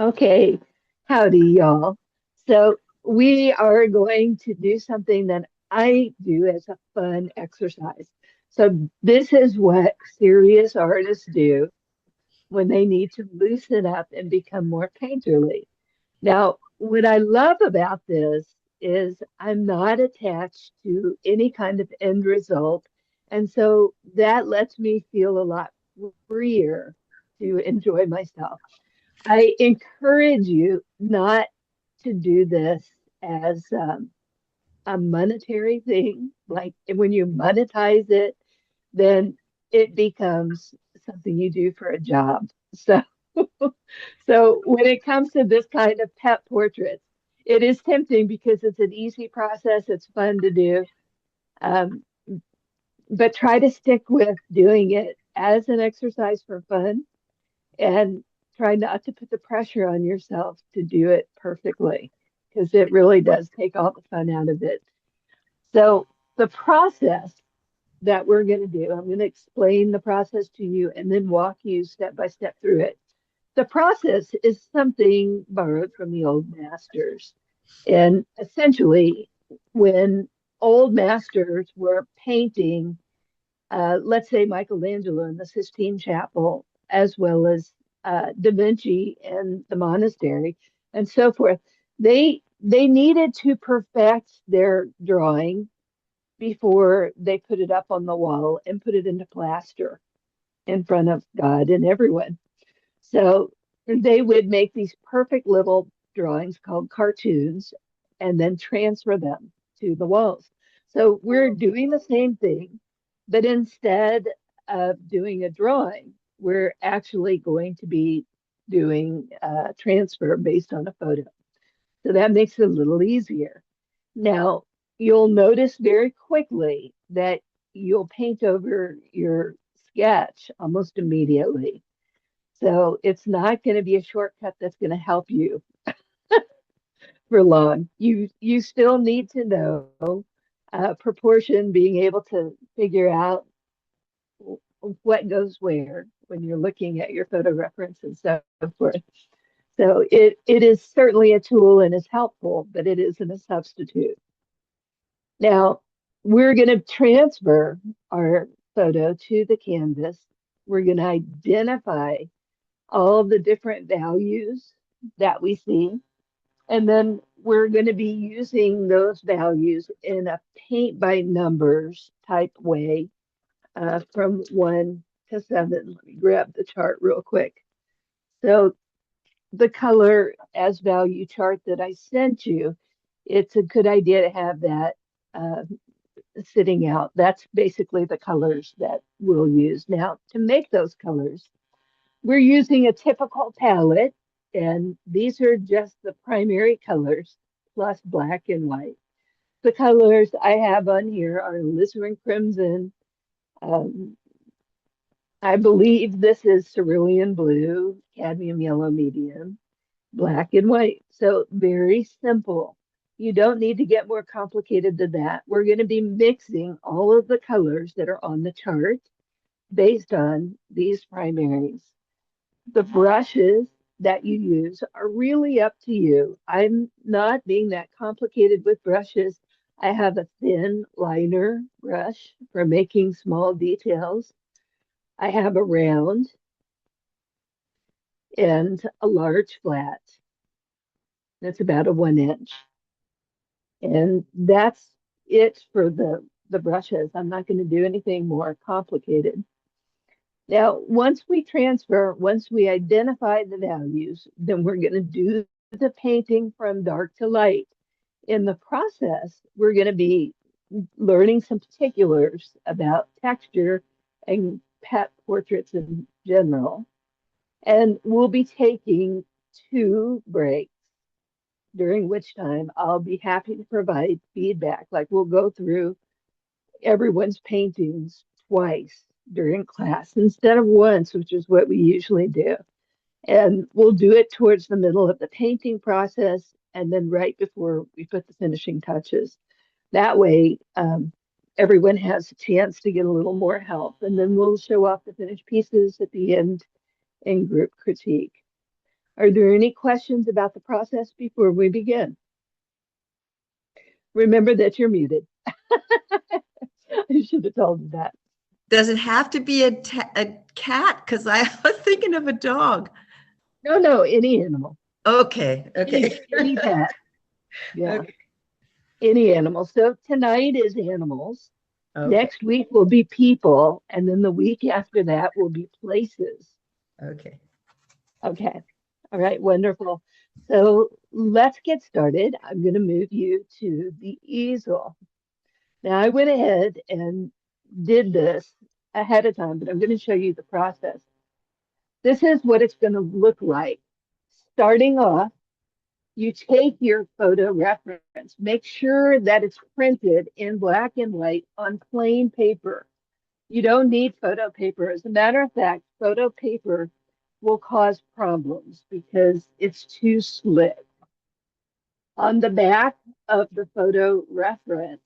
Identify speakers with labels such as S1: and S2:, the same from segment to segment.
S1: Okay, howdy, y'all. So, we are going to do something that I do as a fun exercise. So, this is what serious artists do when they need to loosen up and become more painterly. Now, what I love about this is I'm not attached to any kind of end result. And so that lets me feel a lot freer to enjoy myself. I encourage you not to do this as a monetary thing. Like when you monetize it, then it becomes something you do for a job. So, so when it comes to this kind of pet portraits, it is tempting because it's an easy process. It's fun to do, um, but try to stick with doing it as an exercise for fun and try not to put the pressure on yourself to do it perfectly because it really does take all the fun out of it. So, the process that we're going to do, I'm going to explain the process to you and then walk you step by step through it. The process is something borrowed from the old masters. And essentially, when old masters were painting, let's say Michelangelo in the Sistine Chapel, as well as Da Vinci and the monastery, and so forth. They needed to perfect their drawing before they put it up on the wall and put it into plaster in front of God and everyone. So they would make these perfect little drawings called cartoons and then transfer them to the walls. So we're doing the same thing, but instead of doing a drawing, we're actually going to be doing a transfer based on a photo. So that makes it a little easier. Now, you'll notice very quickly that you'll paint over your sketch almost immediately. So it's not going to be a shortcut that's going to help you for long. You still need to know proportion, being able to figure out what goes where when you're looking at your photo reference and so forth. So it is certainly a tool and is helpful, but it isn't a substitute. Now, we're going to transfer our photo to the canvas. We're going to identify all the different values that we see. And then we're going to be using those values in a paint by numbers type way from 1 to 7. Let me grab the chart real quick. So the color as value chart that I sent you, it's a good idea to have that uh, sitting out. That's basically the colors that we'll use. Now, to make those colors, we're using a typical palette, and these are just the primary colors plus black and white. The colors I have on here are alizarin crimson. Um, I believe this is cerulean blue, cadmium yellow medium, black and white. So very simple. You don't need to get more complicated than that. We're going to be mixing all of the colors that are on the chart based on these primaries. The brushes that you use are really up to you. I'm not being that complicated with brushes. I have a thin liner brush for making small details. I have a round and a large flat. That's about a 1 inch. And that's it for the brushes. I'm not going to do anything more complicated. Now, once we identify the values, then we're going to do the painting from dark to light. In the process, we're going to be learning some particulars about texture and pet portraits in general. And we'll be taking 2 breaks, during which time I'll be happy to provide feedback. Like we'll go through everyone's paintings twice during class instead of once, which is what we usually do. And we'll do it towards the middle of the painting process and then right before we put the finishing touches. That way, everyone has a chance to get a little more help. And then we'll show off the finished pieces at the end in group critique. Are there any questions about the process before we begin? Remember that you're muted. I should have told you that.
S2: Does it have to be a cat? Because I was thinking of a dog.
S1: No, no, any animal,
S2: Okay, okay.
S1: any pet. Yeah,
S2: Okay,
S1: any animal. So tonight is animals.
S2: okay,
S1: Next week will be people. And then the week after that will be places.
S2: okay.
S1: Okay. All right. Wonderful. So let's get started. I'm going to move you to the easel. Now, I went ahead and did this ahead of time, but I'm going to show you the process. This is what it's going to look like. Starting off, you take your photo reference, make sure that it's printed in black and white on plain paper. You don't need photo paper. As a matter of fact, photo paper will cause problems because it's too slick. On the back of the photo reference,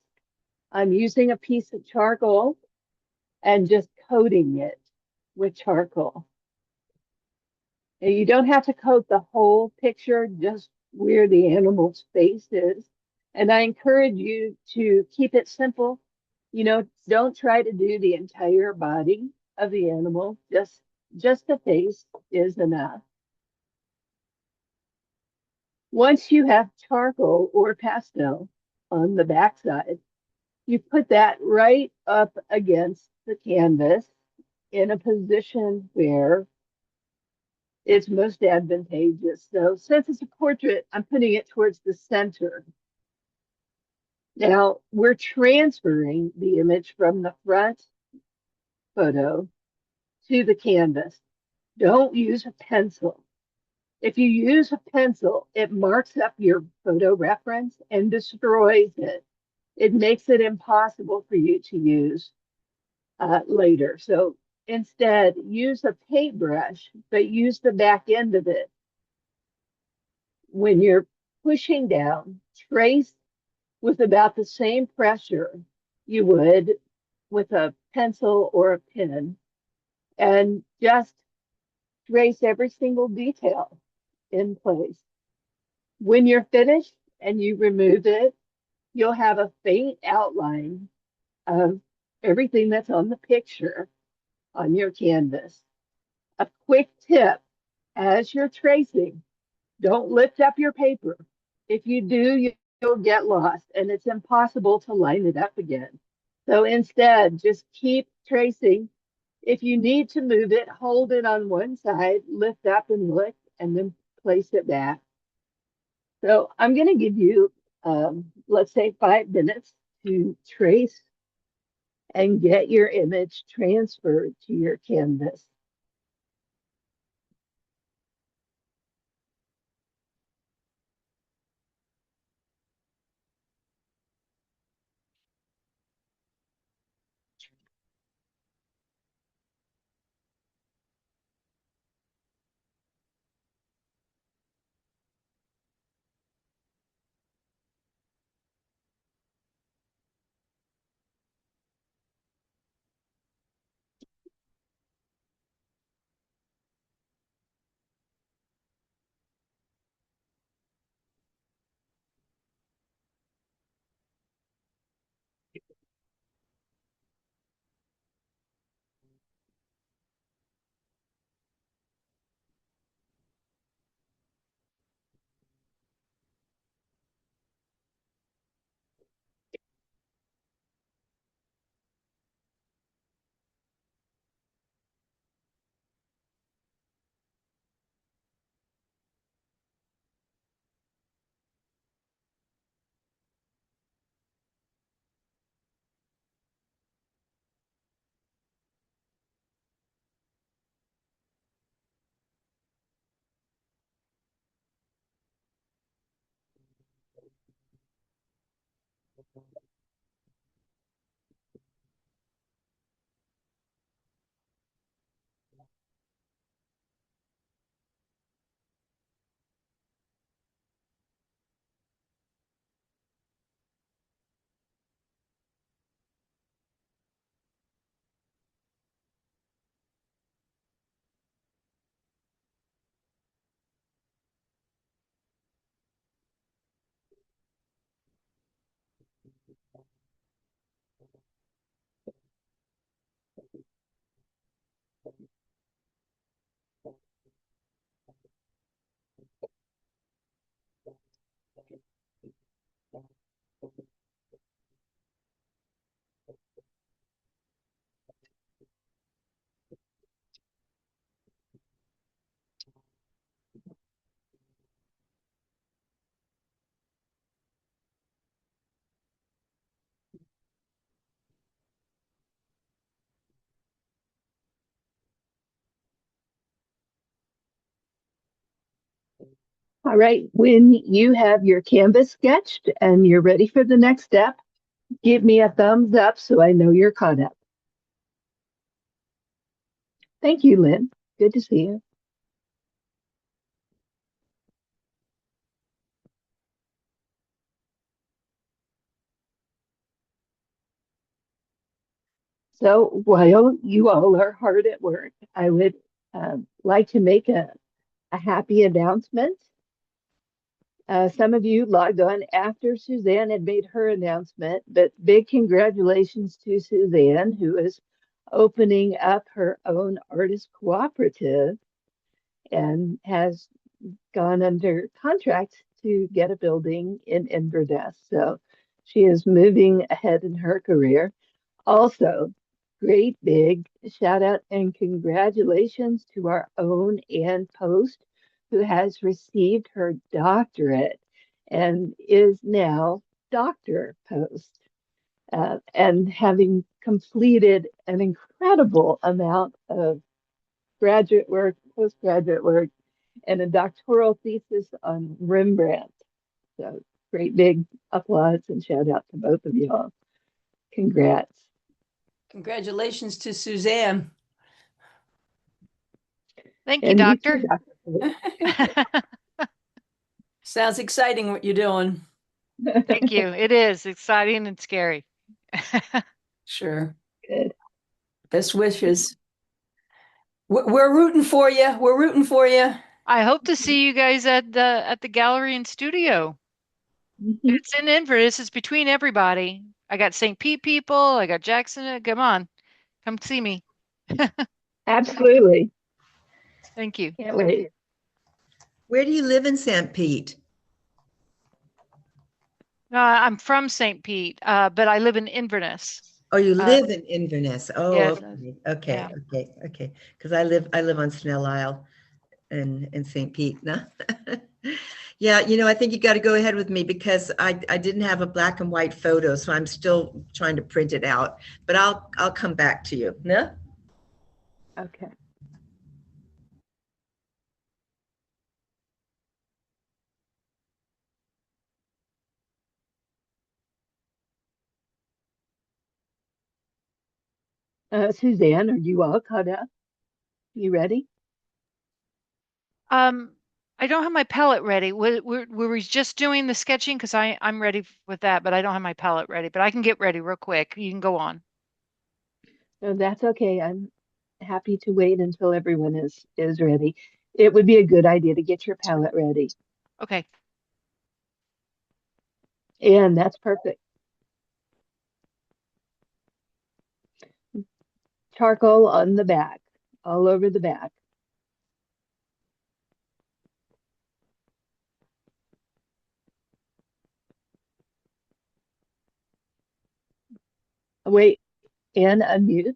S1: I'm using a piece of charcoal and just coating it with charcoal. And you don't have to coat the whole picture, just where the animal's face is. And I encourage you to keep it simple. You know, don't try to do the entire body of the animal. Just the face is enough. Once you have charcoal or pastel on the backside, you put that right up against the canvas in a position where it's most advantageous. So since it's a portrait, I'm putting it towards the center. Now we're transferring the image from the front photo to the canvas. Don't use a pencil. If you use a pencil, it marks up your photo reference and destroys it. It makes it impossible for you to use later. So instead, use a paintbrush, but use the back end of it. When you're pushing down, trace with about the same pressure you would with a pencil or a pen, and just trace every single detail in place. When you're finished and you remove it, you'll have a faint outline of everything that's on the picture on your canvas. A quick tip as you're tracing, don't lift up your paper. If you do, you'll get lost and it's impossible to line it up again. So instead, just keep tracing. If you need to move it, hold it on one side, lift up and look, and then place it back. So I'm going to give you, let's say, 5 minutes to trace and get your image transferred to your canvas. All right, when you have your canvas sketched and you're ready for the next step, give me a thumbs up so I know you're caught up. Thank you, Lynn. Good to see you. So while you all are hard at work, I would like to make a happy announcement. Some of you logged on after Suzanne had made her announcement, but big congratulations to Suzanne, who is opening up her own artist cooperative and has gone under contract to get a building in Inverness. So she is moving ahead in her career. Also, great big shout out and congratulations to our own Ann Post, who has received her doctorate and is now Dr. Post, and having completed an incredible amount of graduate work, postgraduate work, and a doctoral thesis on Rembrandt. So great big applause and shout out to both of y'all. Congrats.
S3: Congratulations to Suzanne.
S4: Thank you,
S1: And you
S4: Doctor.
S1: too, Dr.
S3: Sounds exciting what you're doing.
S4: Thank you. It is exciting and scary.
S3: Sure.
S1: Good.
S3: Best wishes. We're rooting for you. We're rooting for you.
S4: I hope to see you guys at the gallery and studio.
S1: Mhm.
S4: It's in Inverness. It's between everybody. I got St. Pete people. I got Jackson. Come on, come see me.
S1: Absolutely.
S4: Thank you.
S1: Can't wait.
S2: Where do you live in St. Pete?
S4: I'm from St. Pete, but I live in Inverness.
S2: Oh, you live in Inverness. Oh,
S4: Yes.
S2: okay,
S4: Yeah.
S2: okay. Because I live on Snell Isle in St. Pete. No? Yeah, I think you got to go ahead with me because I didn't have a black and white photo, so I'm still trying to print it out. But I'll come back to you. No?
S1: Okay. Suzanne, are you all caught up? You ready?
S4: Um, I don't have my palette ready. Were we just doing the sketching? Because I'm ready with that, but I don't have my palette ready. But I can get ready real quick. You can go on.
S1: No, that's okay. I'm happy to wait until everyone is ready. It would be a good idea to get your palette ready.
S4: Okay.
S1: And that's perfect. Charcoal on the back, all over the back. Wait, and unmute.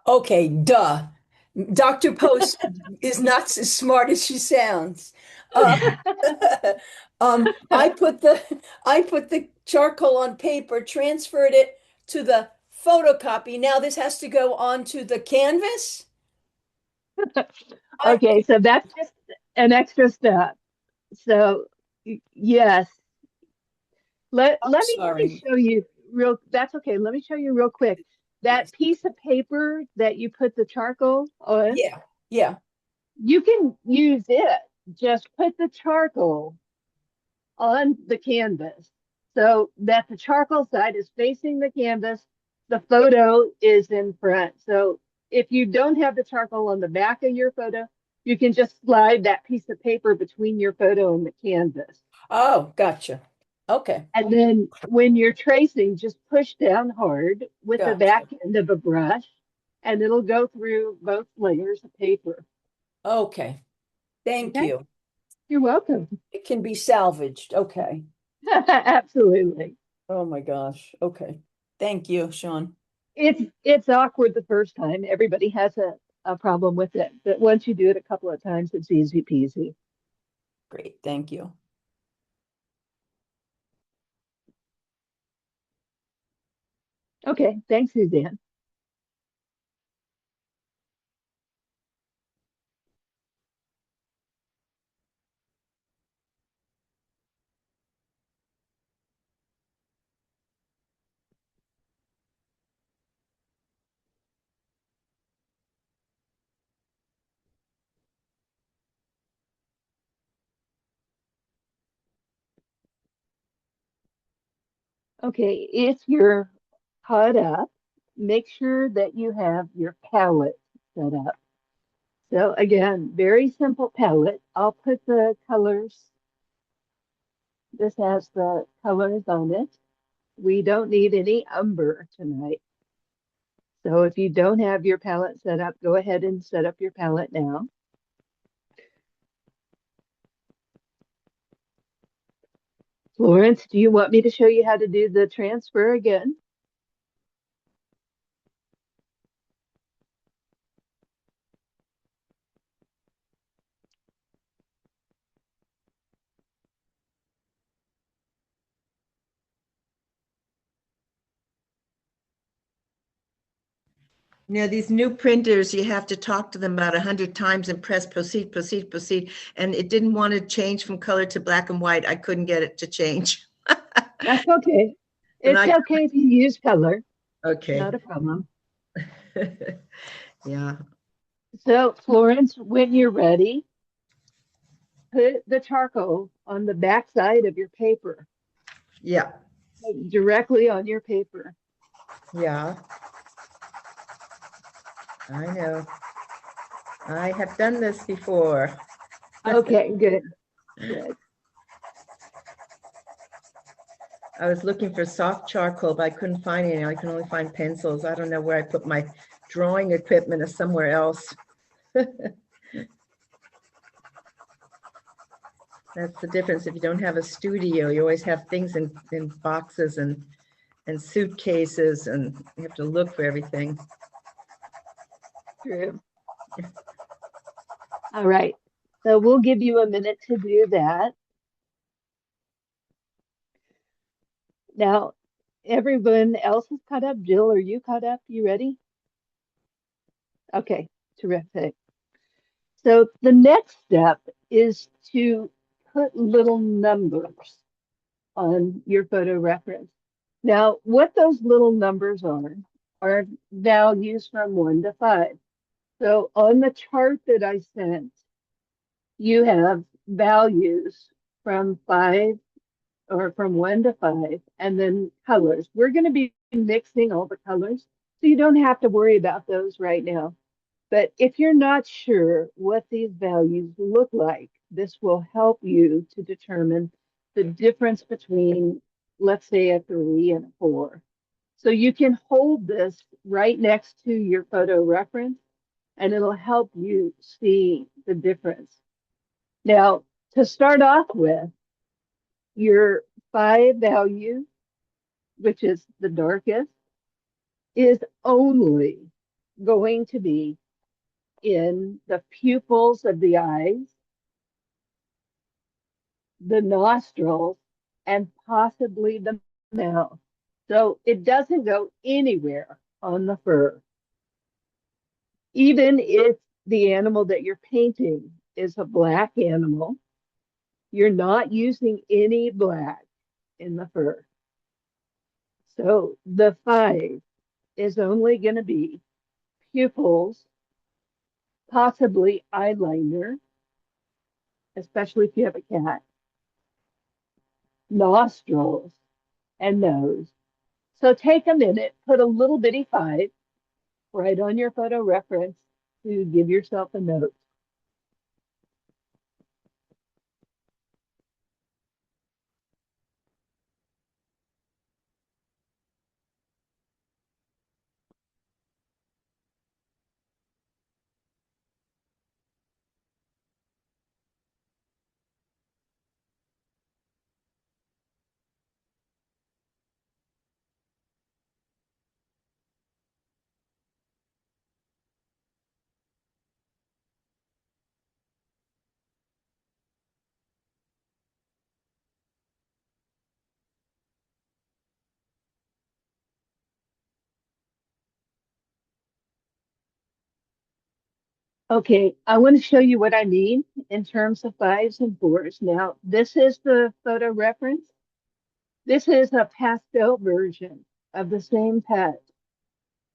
S3: Okay, duh. Dr. Post is not as smart as she sounds. I put the charcoal on paper, transferred it to the photocopy. Now this has to go onto the canvas. I
S1: Okay, so that's just an extra step. So yes,
S3: I'm
S1: let me
S3: sorry.
S1: show you real. That's okay. Let me show you real quick. That
S3: Yes.
S1: piece of paper that you put the charcoal on,
S3: Yeah, yeah.
S1: you can use it. Just put the charcoal on the canvas so that the charcoal side is facing the canvas. The photo is in front. So if you don't have the charcoal on the back of your photo, you can just slide that piece of paper between your photo and the canvas.
S3: Oh, gotcha. Okay,
S1: And then when you're tracing, just push down hard with the back
S3: gotcha.
S1: end of a brush, and it'll go through both layers of paper.
S3: Okay, thank
S1: Okay,
S3: you.
S1: you're welcome.
S3: It can be salvaged. Okay.
S1: Absolutely.
S3: Oh my gosh. Okay. Thank you, Sean.
S1: It's awkward the first time. Everybody has a problem with it, but once you do it a couple of times, it's easy peasy.
S3: Great. Thank you.
S1: Okay, thanks, Suzanne. Okay, if you're caught up, make sure that you have your palette set up. So again, very simple palette. I'll put the colors. This has the colors on it. We don't need any umber tonight. So if you don't have your palette set up, go ahead and set up your palette now. Florence, do you want me to show you how to do the transfer again?
S2: You know, these new printers, you have to talk to them about 100 times and press proceed, proceed, proceed. And it didn't want to change from color to black and white. I couldn't get it to change.
S1: That's okay.
S2: And
S1: It's okay if you use color,
S2: okay.
S1: not a problem.
S2: Yeah.
S1: So Florence, when you're ready, put the charcoal on the back side of your paper,
S2: Yeah.
S1: like directly on your paper.
S2: Yeah. I know. I have done this before.
S1: Okay, good, good.
S2: I was looking for soft charcoal, but I couldn't find any. I can only find pencils. I don't know where I put my drawing equipment or somewhere else. That's the difference. If you don't have a studio, you always have things in boxes and suitcases, and you have to look for everything.
S1: True. All right. So we'll give you a minute to do that. Now, everyone else is caught up. Jill, are you caught up? You ready? Okay, terrific. So the next step is to put little numbers on your photo reference. Now, what those little numbers are values from 1 to 5. So on the chart that I sent, you have values from 5 or from 1 to 5, and then colors. We're going to be mixing all the colors, so you don't have to worry about those right now. But if you're not sure what these values look like, this will help you to determine the difference between, let's say, a 3 and a 4. So you can hold this right next to your photo reference, and it'll help you see the difference. Now, to start off with, your 5 value, which is the darkest, is only going to be in the pupils of the eyes, the nostrils, and possibly the mouth. So it doesn't go anywhere on the fur. Even if the animal that you're painting is a black animal, you're not using any black in the fur. So the 5 is only going to be pupils, possibly eyeliner, especially if you have a cat, nostrils, and nose. So take a minute, put a little bitty 5 right on your photo reference to give yourself a note. Okay, I want to show you what I mean in terms of fives and fours. Now, this is the photo reference. This is a pastel version of the same pet.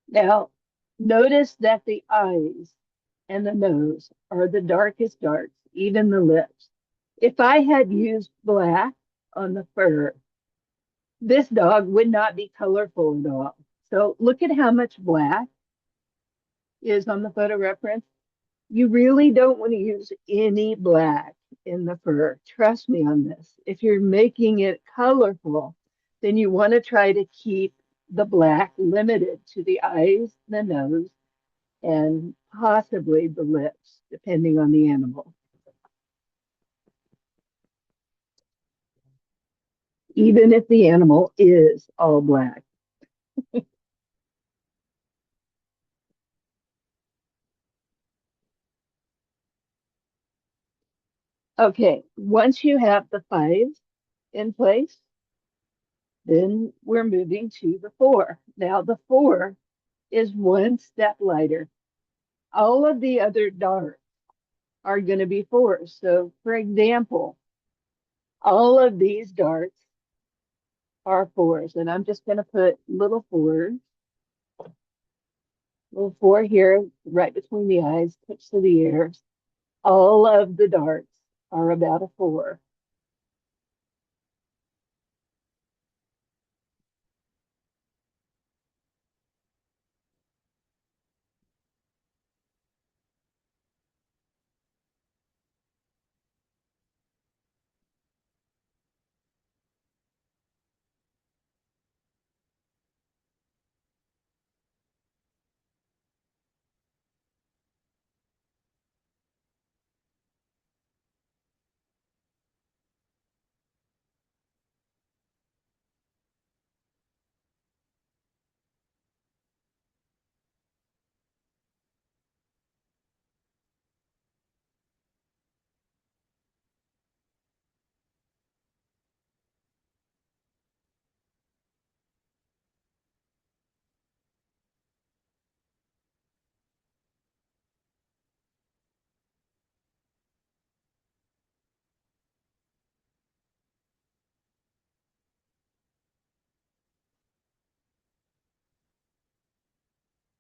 S1: Now, notice that the eyes and the nose are the darkest darks, even the lips. If I had used black on the fur, this dog would not be colorful at all. So look at how much black is on the photo reference. You really don't want to use any black in the fur. Trust me on this. If you're making it colorful, then you want to try to keep the black limited to the eyes, the nose, and possibly the lips, depending on the animal. Even if the animal is all black. Okay, once you have the fives in place, then we're moving to the four. Now, the four is one step lighter. All of the other darts are going to be fours. So, for example, all of these darts are fours, and I'm just going to put little four here, right between the eyes, tips to the ears. All of the darts are about a four.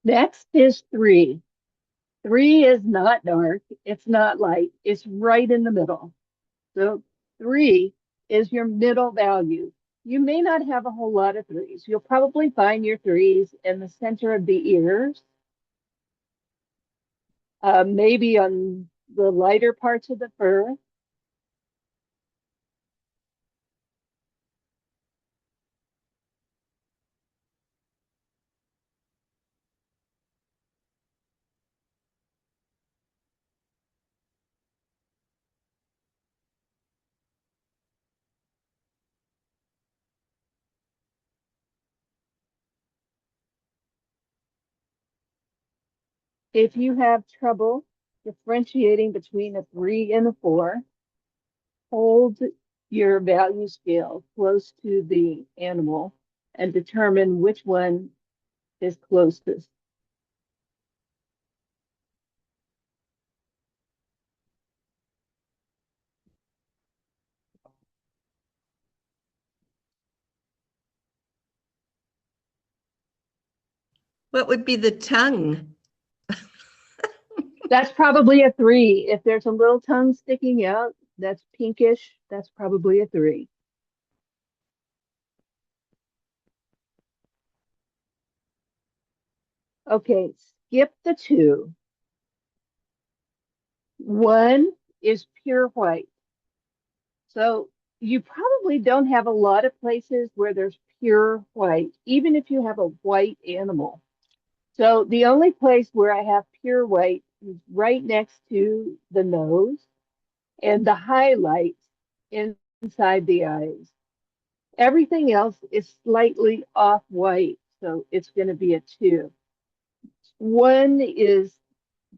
S1: Next is three. Three is not dark, it's not light, it's right in the middle. So three is your middle value. You may not have a whole lot of threes. You'll probably find your threes in the center of the ears, maybe on the lighter parts of the fur. If you have trouble differentiating between a three and a four, hold your value scale close to the animal and determine which one is closest.
S2: What would be the tongue?
S1: That's probably a three. If there's a little tongue sticking out, that's pinkish, that's probably a three. Okay, skip the two. One is pure white. So you probably don't have a lot of places where there's pure white, even if you have a white animal. So the only place where I have pure white is right next to the nose and the highlights inside the eyes. Everything else is slightly off white, so it's going to be a two. One is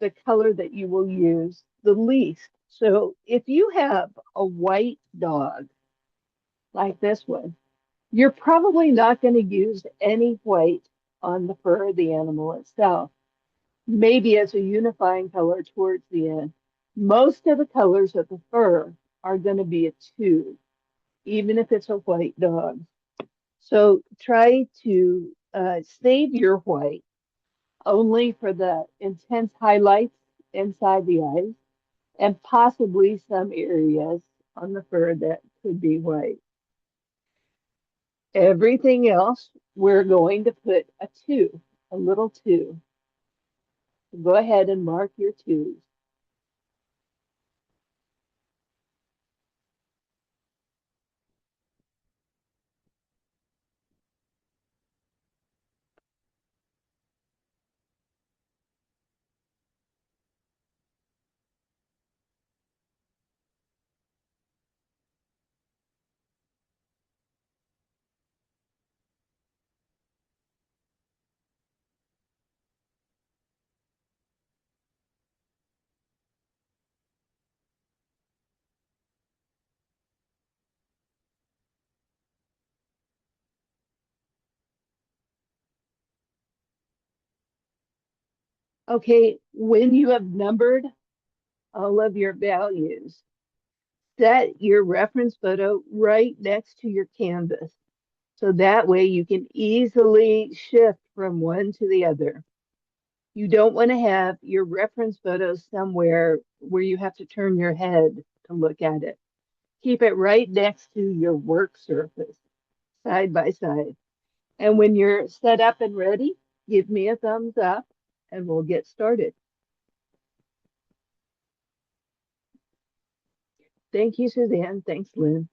S1: the color that you will use the least. So if you have a white dog like this one, you're probably not going to use any white on the fur of the animal itself. maybe as a unifying color towards the end. Most of the colors of the fur are going to be a two, even if it's a white dog. So try to save your white only for the intense highlights inside the eyes and possibly some areas on the fur that could be white. Everything else, we're going to put a two, a little two. So go ahead and mark your twos. Okay, when you have numbered all of your values, set your reference photo right next to your canvas. So that way you can easily shift from one to the other. You don't want to have your reference photo somewhere where you have to turn your head to look at it. Keep it right next to your work surface, side by side. And when you're set up and ready, give me a thumbs up and we'll get started. Thank you, Suzanne. Thanks, Lynn.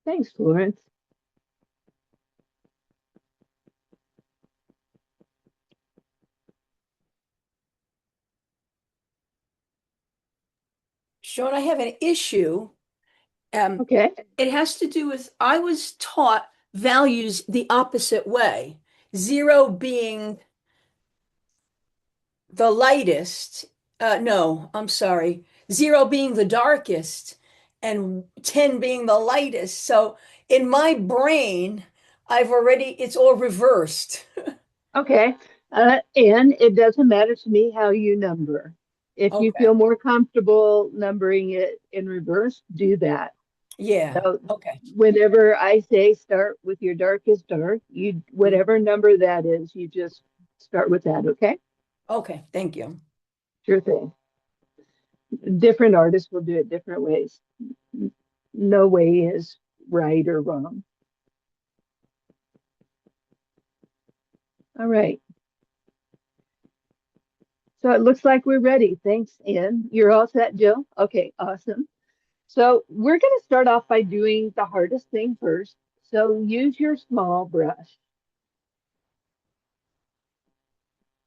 S1: Thanks, Florence.
S3: Sean, I have an issue.
S1: Okay.
S3: It has to do with I was taught values the opposite way. Zero being the lightest. No, I'm sorry. Zero being the darkest and 10 being the lightest. So in my brain, it's all reversed.
S1: Okay. And it doesn't matter to me how you number. If you
S3: Okay.
S1: feel more comfortable numbering it in reverse, do that.
S3: Yeah.
S1: So
S3: Okay.
S1: whenever I say start with your darkest dark, you
S3: Mhm.
S1: whatever number that is, you just start with that, okay?
S3: Okay. Thank you.
S1: Sure thing. Different artists will do it different ways. No way is right or wrong. All right. So it looks like we're ready. Thanks, Ann. You're all set, Jill? Okay, awesome. So we're going to start off by doing the hardest thing first. So use your small brush.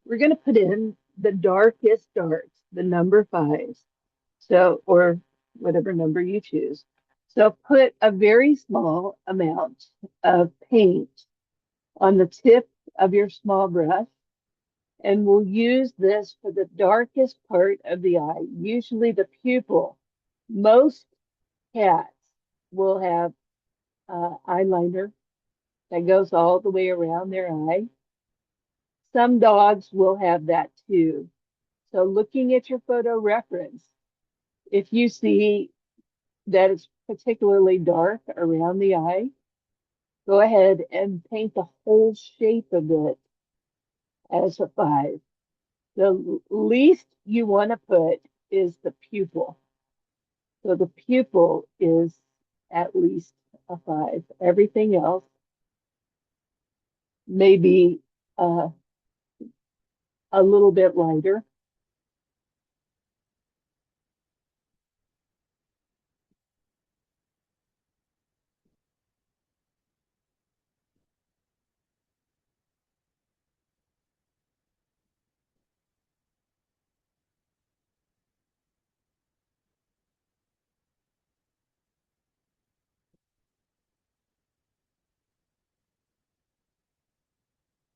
S1: We're going to put in the darkest darks, the number fives. So, or whatever number you choose. So put a very small amount of paint on the tip of your small brush, and we'll use this for the darkest part of the eye, usually the pupil. Most cats will have eyeliner that goes all the way around their eye. Some dogs will have that too. So looking at your photo reference, if you see that it's particularly dark around the eye, go ahead and paint the whole shape of it as a five. The least you want to put is the pupil. So the pupil is at least a five. Everything else may be uh, a little bit lighter.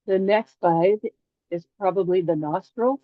S1: The next five is probably the nostrils.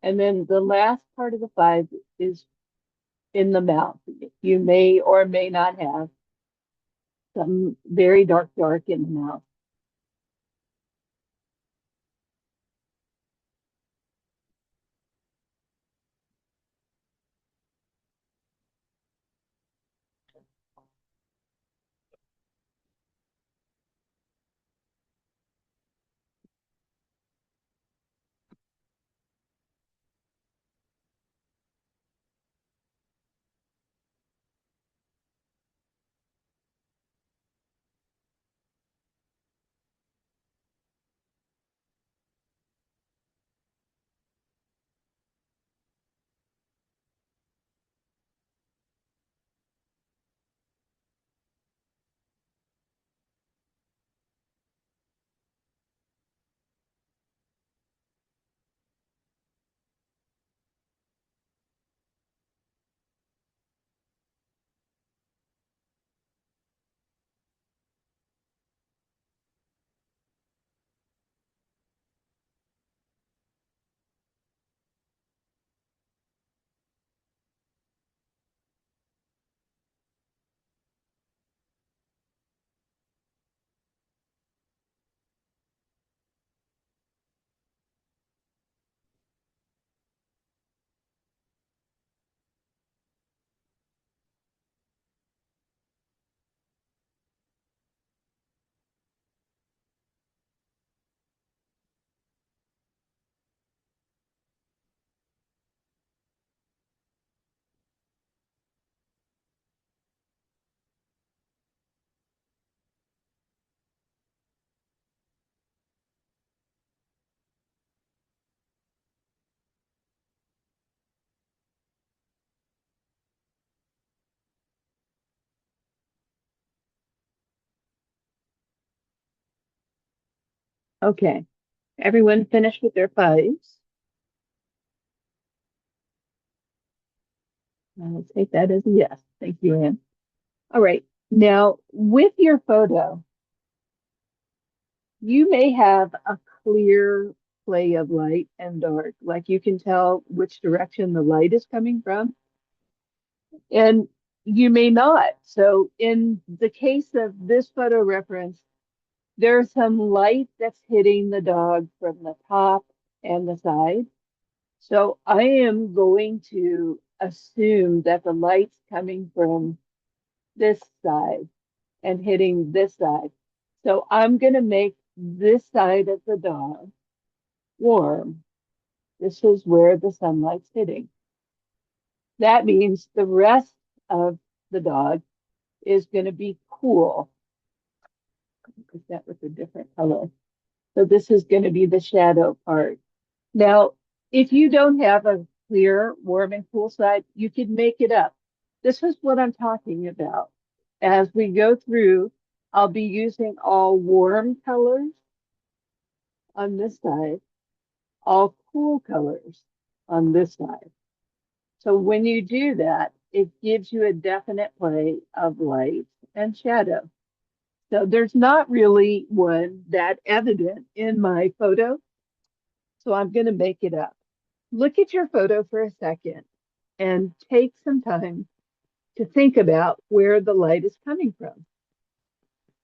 S1: And then the last part of the 5 is in the mouth. You may or may not have some very dark in the mouth. Okay, everyone finished with their 5s? I'll take that as a yes. Thank you, Anne. All right, now with your photo, you may have a clear play of light and dark, like you can tell which direction the light is coming from, and you may not. So in the case of this photo reference, there's some light that's hitting the dog from the top and the side. So I am going to assume that the light's coming from this side and hitting this side. So I'm going to make this side of the dog warm. This is where the sunlight's hitting. That means the rest of the dog is going to be cool. Put that with a different color. So this is going to be the shadow part. Now, if you don't have a clear, warm, and cool side, you can make it up. This is what I'm talking about. As we go through, I'll be using all warm colors on this side, all cool colors on this side. So when you do that, it gives you a definite play of light and shadow. So there's not really one that evident in my photo. So I'm going to make it up. Look at your photo for a second and take some time to think about where the light is coming from.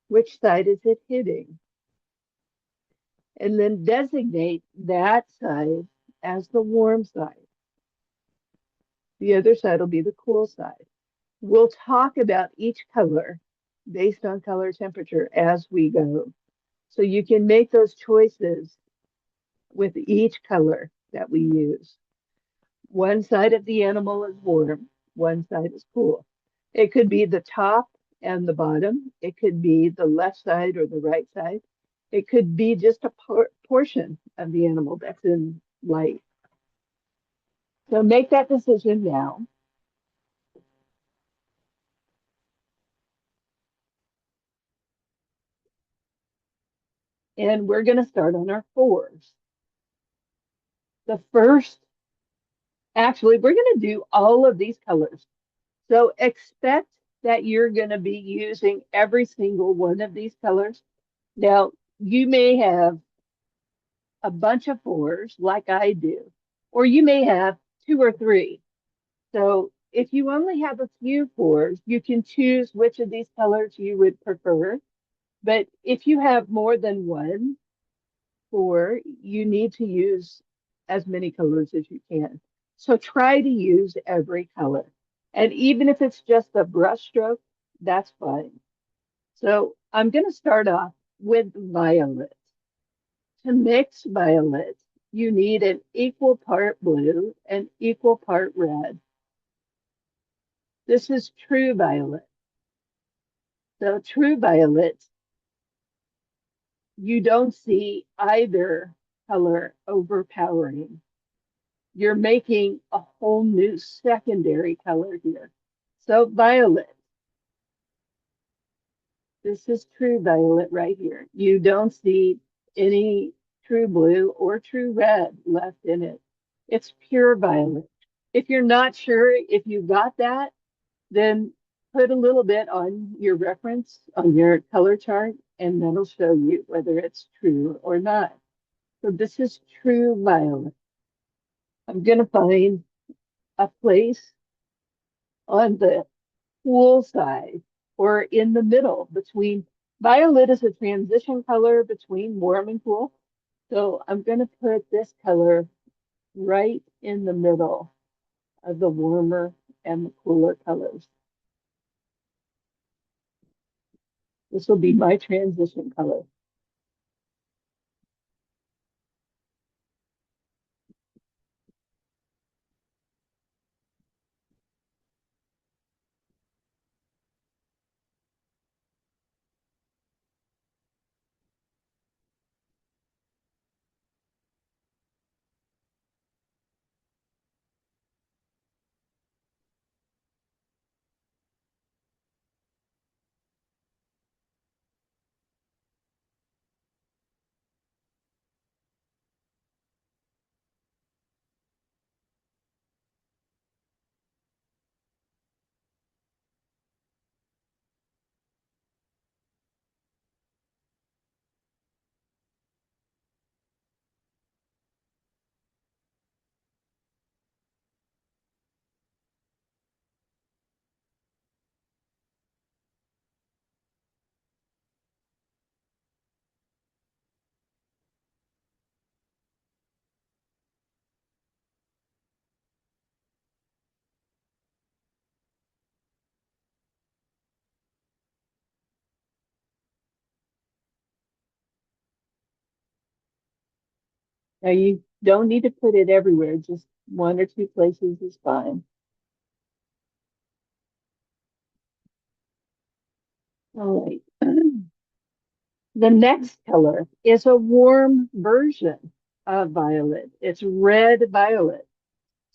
S1: Which side is it hitting? And then designate that side as the warm side. The other side will be the cool side. We'll talk about each color based on color temperature as we go. So you can make those choices with each color that we use. One side of the animal is warm, one side is cool. It could be the top and the bottom. It could be the left side or the right side. It could be just a portion of the animal that's in light. So make that decision now. And we're going to start on our 4s. The first, actually, we're going to do all of these colors. So expect that you're going to be using every single one of these colors. Now, you may have a bunch of 4s like I do, or you may have two or three. So if you only have a few fours, you can choose which of these colors you would prefer. But if you have more than one four, you need to use as many colors as you can. So try to use every color. And even if it's just a brush stroke, that's fine. So I'm going to start off with violet. To mix violet, you need an equal part blue and equal part red. This is true violet. So true violet, you don't see either color overpowering. You're making a whole new secondary color here. So violet, this is true violet right here. You don't see any true blue or true red left in it. It's pure violet. If you're not sure if you got that, then put a little bit on your reference on your color chart, and that'll show you whether it's true or not. So this is true violet. I'm going to find a place on the cool side or in the middle between violet is a transition color between warm and cool. So I'm going to put this color right in the middle of the warmer and the cooler colors. This will be my transition color. Now you don't need to put it everywhere, just one or two places is fine. All right. The next color is a warm version of violet. It's red violet.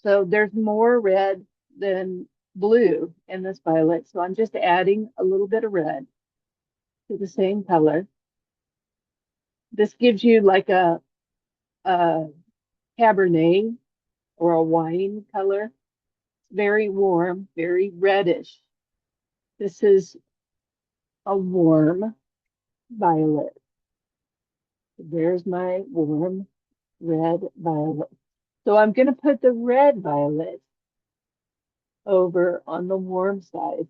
S1: So there's more red than blue in this violet. So I'm just adding a little bit of red to the same color. This gives you like a Cabernet or a wine color. It's very warm, very reddish. This is a warm violet. There's my warm red violet. So I'm going to put the red violet over on the warm side.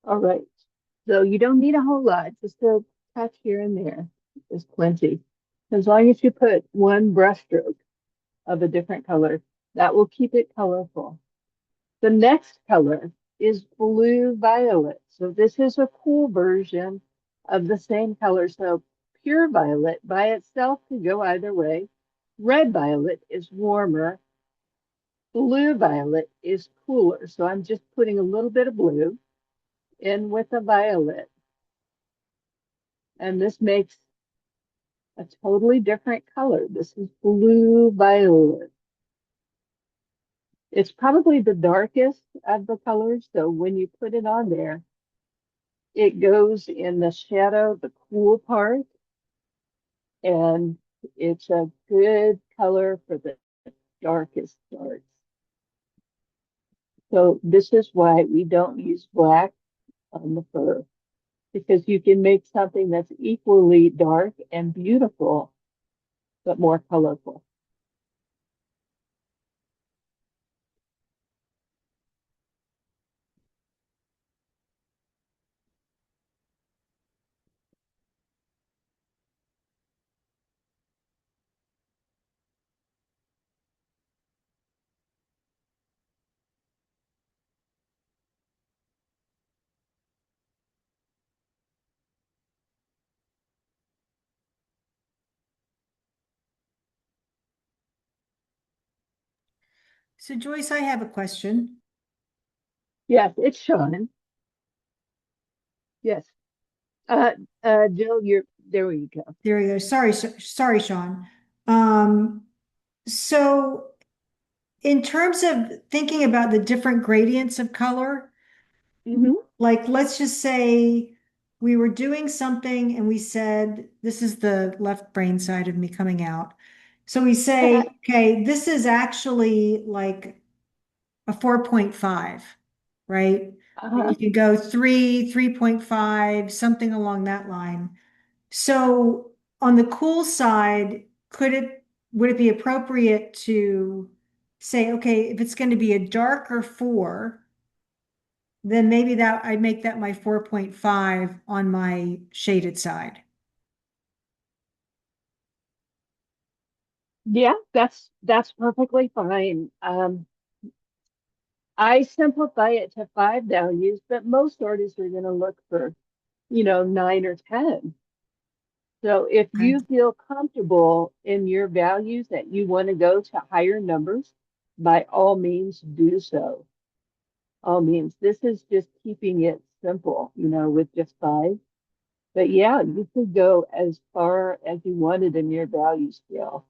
S1: All right. So you don't need a whole lot, just a touch here and there is plenty. As long as you put one brushstroke of a different color, that will keep it colorful. The next color is blue violet. So this is a cool version of the same color. So pure violet by itself could go either way. Red violet is warmer. Blue violet is cooler. So I'm just putting a little bit of blue in with a violet. And this makes a totally different color. This is blue violet. It's probably the darkest of the colors. So when you put it on there, it goes in the shadow, the cool part, and it's a good color for the darkest darks. So this is why we don't use black on the fur, because you can make something that's equally dark and beautiful, but more colorful.
S5: So Joyce, I have a question.
S1: Yes, it's Sean. Yes. Uh, Jill, you're there. You go.
S5: There we go. Sorry, Sean. Um, so in terms of thinking about the different gradients of color,
S1: Hmm.
S5: like let's just say we were doing something and we said, this is the left brain side of me coming out. So we say, okay, this is actually like a 4.5, right? And
S1: Uh,
S5: you can go 3, 3.5, something along that line. So on the cool side, would it be appropriate to say, okay, if it's going to be a darker 4, then maybe that I'd make that my 4.5 on my shaded side.
S1: yeah, that's perfectly fine. I simplify it to 5 values, but most artists are going to look for, 9 or 10. So if
S5: Okay.
S1: you feel comfortable in your values that you want to go to higher numbers, by all means do so. All means. This is just keeping it simple, with just 5. But yeah, you could go as far as you wanted in your value scale.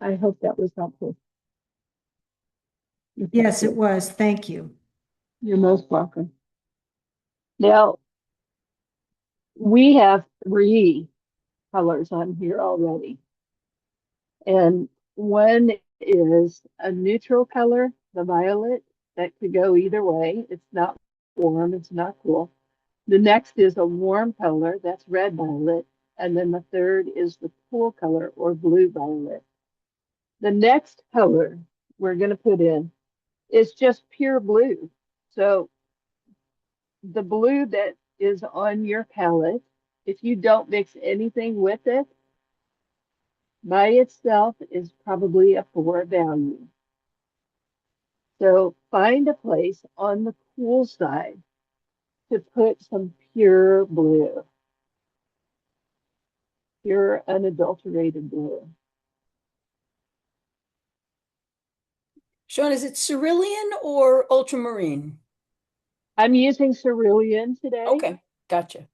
S1: I hope that was helpful. Okay,
S5: Yes, it
S1: good.
S5: was. Thank you.
S1: You're most welcome. Now, we have 3 colors on here already. And one is a neutral color, the violet, that could go either way. It's not warm, it's not cool. The next is a warm color, that's red violet. And then the third is the cool color or blue violet. The next color we're going to put in is just pure blue. So the blue that is on your palette, if you don't mix anything with it, by itself is probably a 4 value. So find a place on the cool side to put some pure blue, pure unadulterated blue.
S3: Sean, is it cerulean or ultramarine?
S1: I'm using cerulean today.
S3: Okay, gotcha.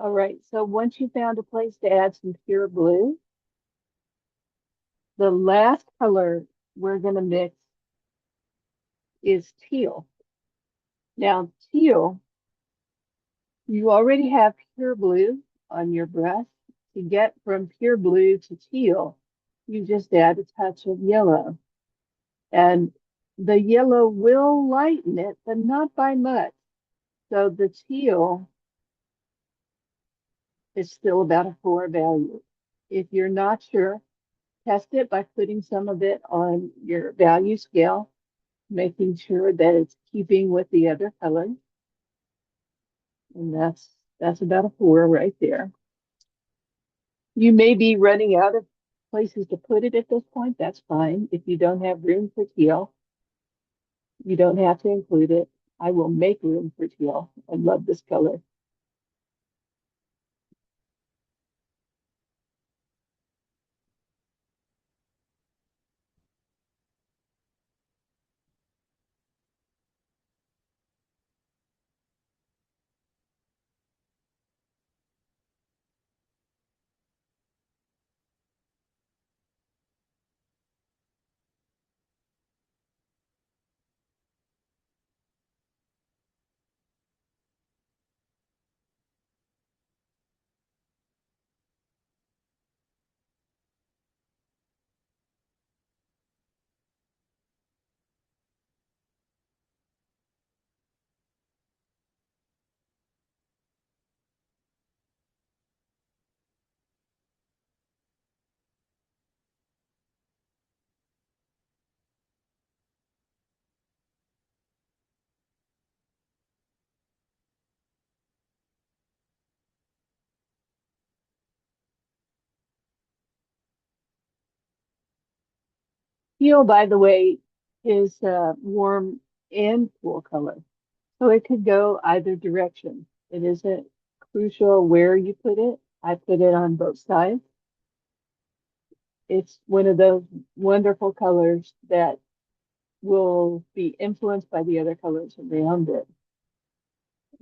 S1: All right, so once you found a place to add some pure blue, the last color we're going to mix is teal. Now, teal, you already have pure blue on your brush. To get from pure blue to teal, you just add a touch of yellow. And the yellow will lighten it, but not by much. So the teal is still about a 4 value. If you're not sure, test it by putting some of it on your value scale, making sure that it's keeping with the other colors. And that's about a 4 right there. You may be running out of places to put it at this point. That's fine. If you don't have room for teal, you don't have to include it. I will make room for teal. I love this color. Teal, by the way, is a warm and cool color. So it could go either direction. It isn't crucial where you put it. I put it on both sides. It's one of those wonderful colors that will be influenced by the other colors around it.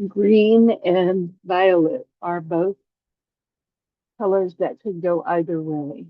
S1: Green and violet are both colors that could go either way.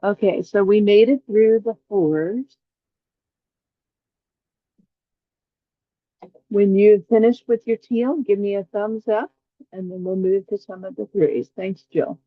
S1: Okay, so we made it through the 4s. When you've finished with your teal, give me a thumbs up, and then we'll move to some of the 3s. Thanks, Jill.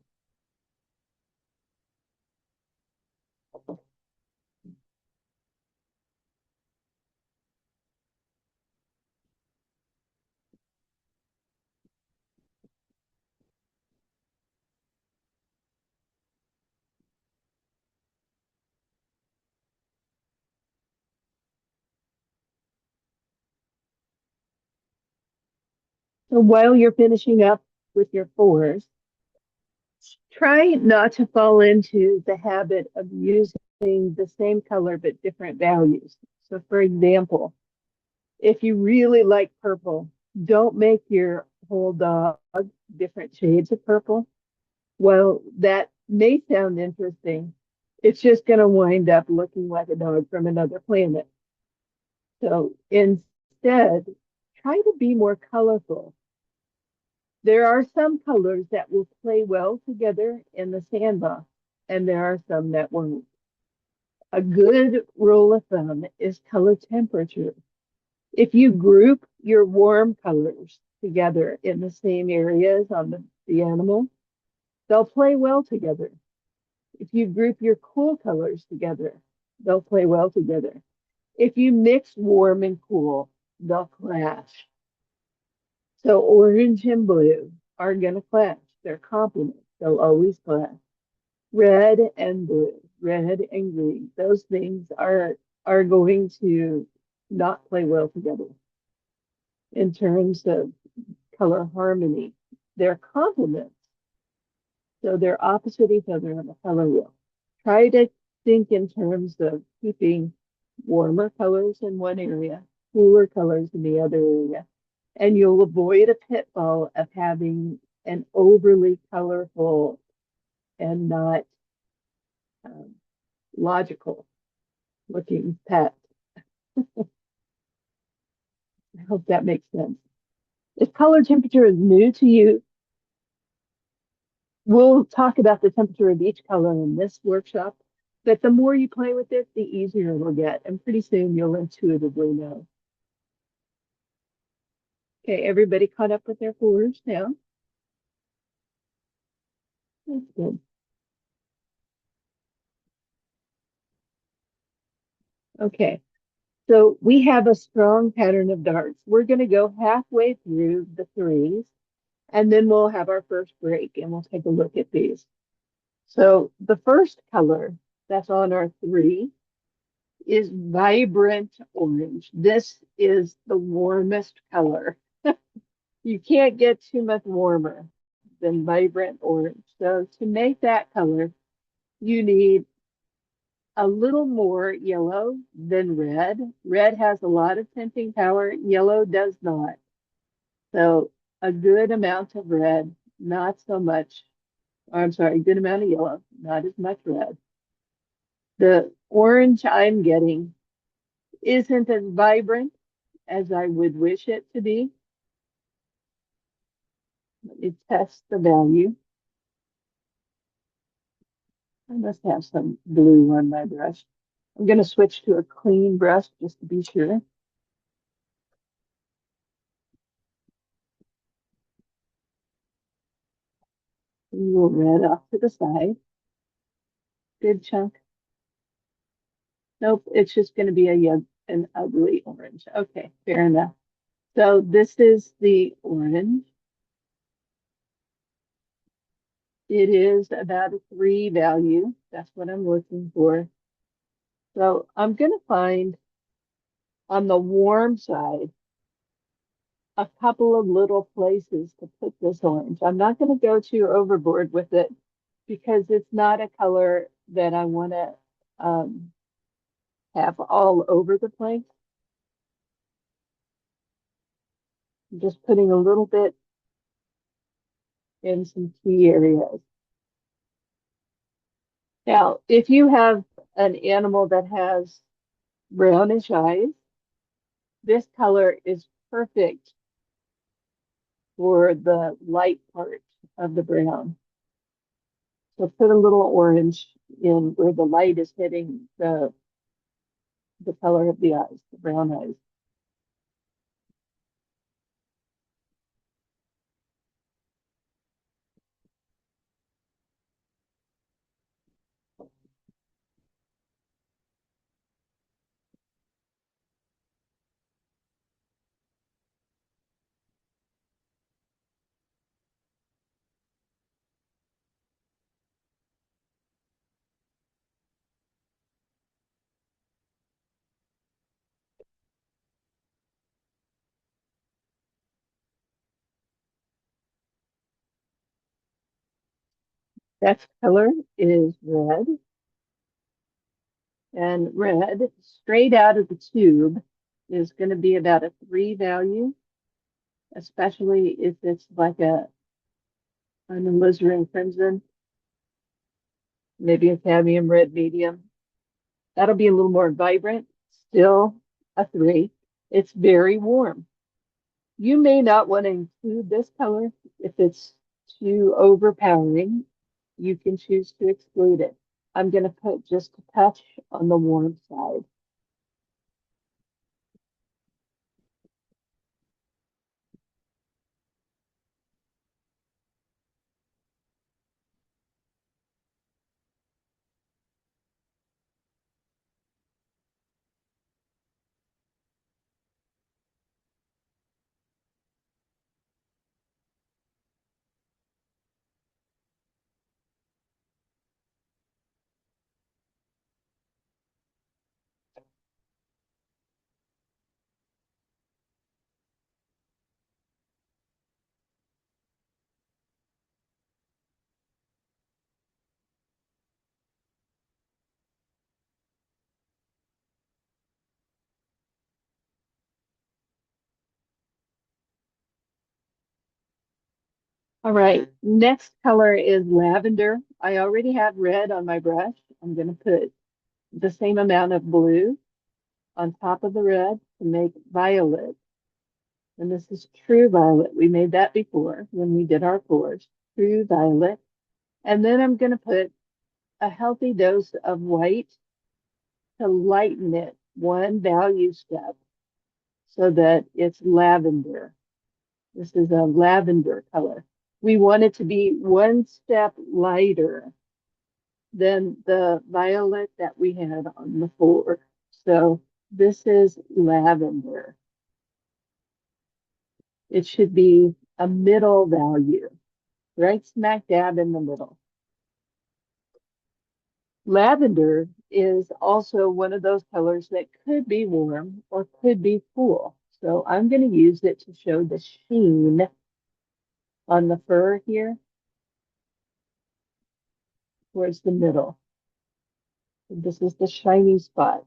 S1: So while you're finishing up with your 4s, try not to fall into the habit of using the same color but different values. So for example, if you really like purple, don't make your whole dog different shades of purple. Well, that may sound interesting. It's just going to wind up looking like a dog from another planet. So instead, try to be more colorful. There are some colors that will play well together in the sandbox, and there are some that won't. A good rule of thumb is color temperature. If you group your warm colors together in the same areas on the animal, they'll play well together. If you group your cool colors together, they'll play well together. If you mix warm and cool, they'll clash. So orange and blue are going to clash. They're complements. They'll always clash. Red and blue, red and green, those things are going to not play well together in terms of color harmony. they're complements. So they're opposite each other on the color wheel. Try to think in terms of keeping warmer colors in one area, cooler colors in the other area, and you'll avoid a pitfall of having an overly colorful and not um, logical looking pet. I hope that makes sense. If color temperature is new to you, we'll talk about the temperature of each color in this workshop, but the more you play with it, the easier it will get. And pretty soon you'll intuitively know. Okay, everybody caught up with their fours now? That's good. Okay, so we have a strong pattern of darts. We're going to go halfway through the threes, and then we'll have our first break, and we'll take a look at these. So the first color that's on our three is vibrant orange. This is the warmest color. You can't get too much warmer than vibrant orange. So to make that color, you need a little more yellow than red. Red has a lot of tinting power. Yellow does not. So a good amount of red, not so much. I'm sorry, a good amount of yellow, not as much red. The orange I'm getting isn't as vibrant as I would wish it to be. Let me test the value. I must have some blue on my brush. I'm going to switch to a clean brush just to be sure. A little red off to the side. Good chunk. Nope, it's just going to be an ugly orange. Okay, fair enough. So this is the orange. It is about a 3 value. That's what I'm looking for. So I'm going to find on the warm side a couple of little places to put this orange. I'm not going to go too overboard with it because it's not a color that I want to have all over the place. I'm just putting a little bit in some key areas. Now, if you have an animal that has brownish eyes, this color is perfect for the light part of the brown. So put a little orange in where the light is hitting the color of the eyes, the brown eyes. Next color is red. And red, straight out of the tube, is going to be about a 3 value, especially if it's like an alizarin crimson, maybe a cadmium red medium. That'll be a little more vibrant, still a 3. It's very warm. You may not want to include this color if it's too overpowering. You can choose to exclude it. I'm going to put just a touch on the warm side. All right, next color is lavender. I already have red on my brush. I'm going to put the same amount of blue on top of the red to make violet. And this is true violet. We made that before when we did our floors. True violet. And then I'm going to put a healthy dose of white to lighten it one value step so that it's lavender. This is a lavender color. We want it to be one step lighter than the violet that we had on the floor. So this is lavender. It should be a middle value, right smack dab in the middle. Lavender is also one of those colors that could be warm or could be cool. So I'm going to use it to show the sheen on the fur here towards the middle. This is the shiny spot.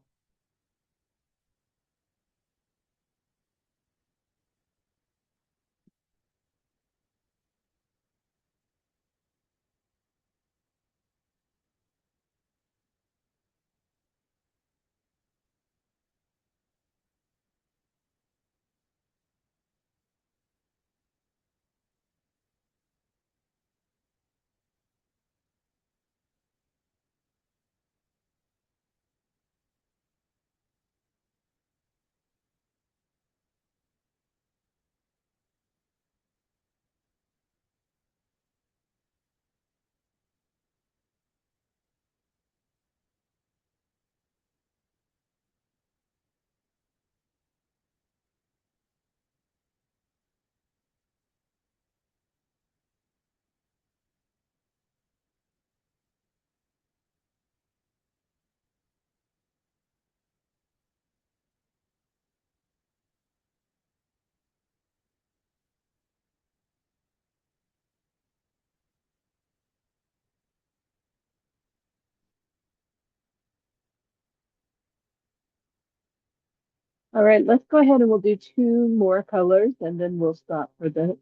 S1: All right, let's go ahead and we'll do two more colors and then we'll stop for the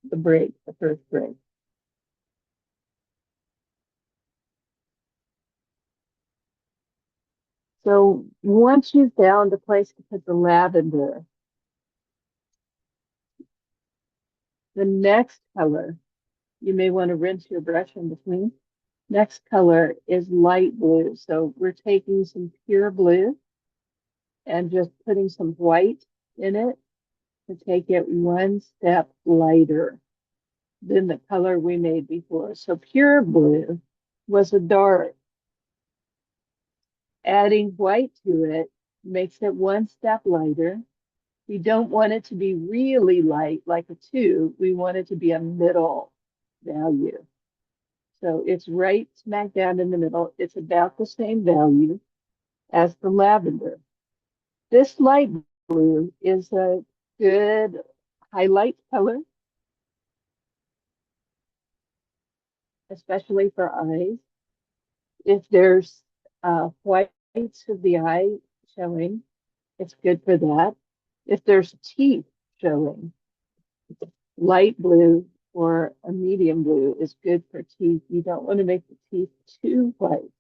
S1: break, the first break. So once you've found a place to put the lavender, the next color, you may want to rinse your brush in between. Next color is light blue. So we're taking some pure blue and just putting some white in it to take it one step lighter than the color we made before. So pure blue was a dark. Adding white to it makes it one step lighter. We don't want it to be really light like a 2. We want it to be a middle value. So it's right smack down in the middle. It's about the same value as the lavender. This light blue is a good highlight color, especially for eyes. If there's whites of the eye showing, it's good for that. If there's teeth showing, light blue or a medium blue is good for teeth. You don't want to make the teeth too white.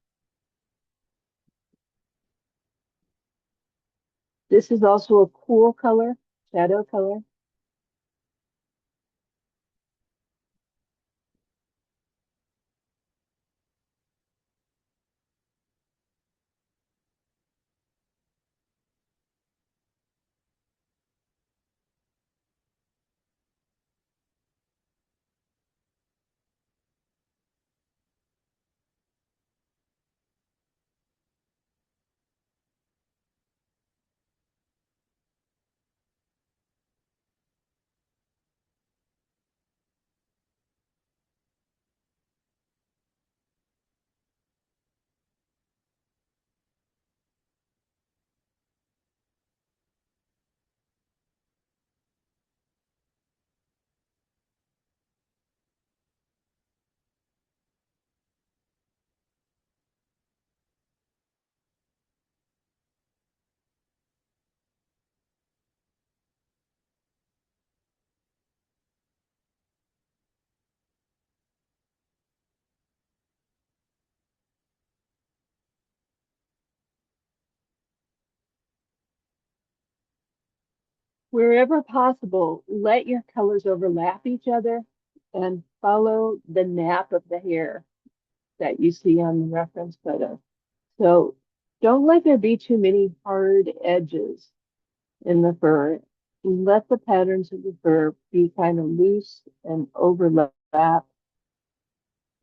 S1: This is also a cool color, shadow color. Wherever possible, let your colors overlap each other and follow the nap of the hair that you see on the reference photo. So don't let there be too many hard edges in the fur. Let the patterns of the fur be kind of loose and overlap,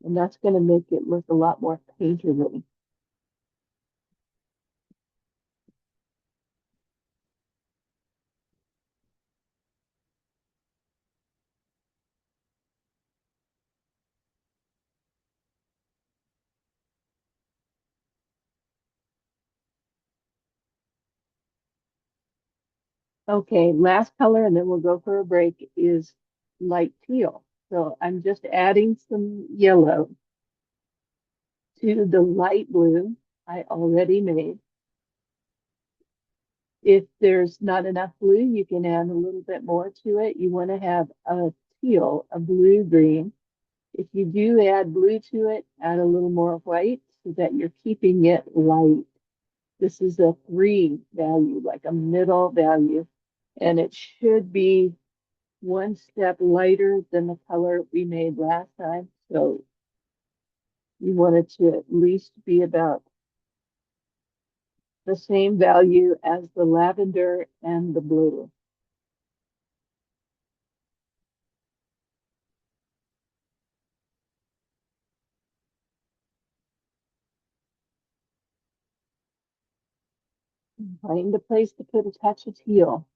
S1: and that's going to make it look a lot more painterly. Okay, last color, and then we'll go for a break, is light teal. So I'm just adding some yellow to the light blue I already made. If there's not enough blue, you can add a little bit more to it. You want to have a teal, a blue-green. If you do add blue to it, add a little more white so that you're keeping it light. This is a 3 value, like a middle value, and it should be one step lighter than the color we made last time. So you want it to at least be about the same value as the lavender and the blue. Find a place to put a touch of teal.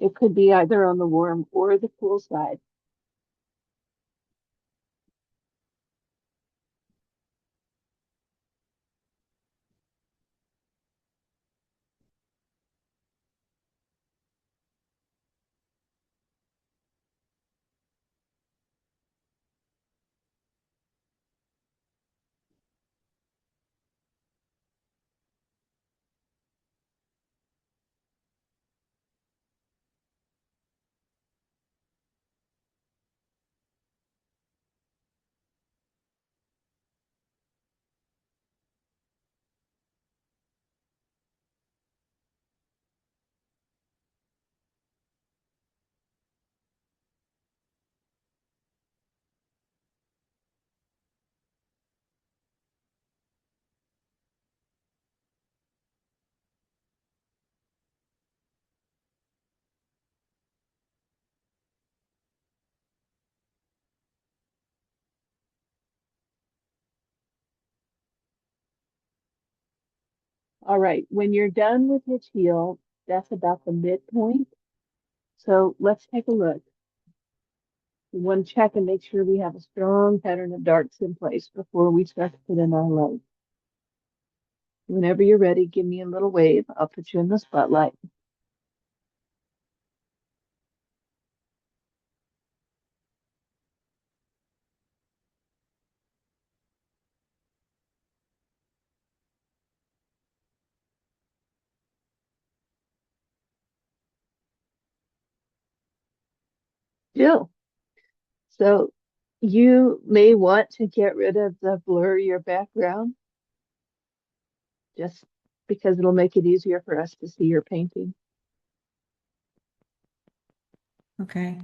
S1: It could be either on the warm or the cool side. All right, when you're done with your teal, that's about the midpoint. So let's take a look. We want to check and make sure we have a strong pattern of darks in place before we start to put in our light. Whenever you're ready, give me a little wave. I'll put you in the spotlight. Still. So you may want to get rid of the blur your background just because it'll make it easier for us to see your painting.
S5: Okay.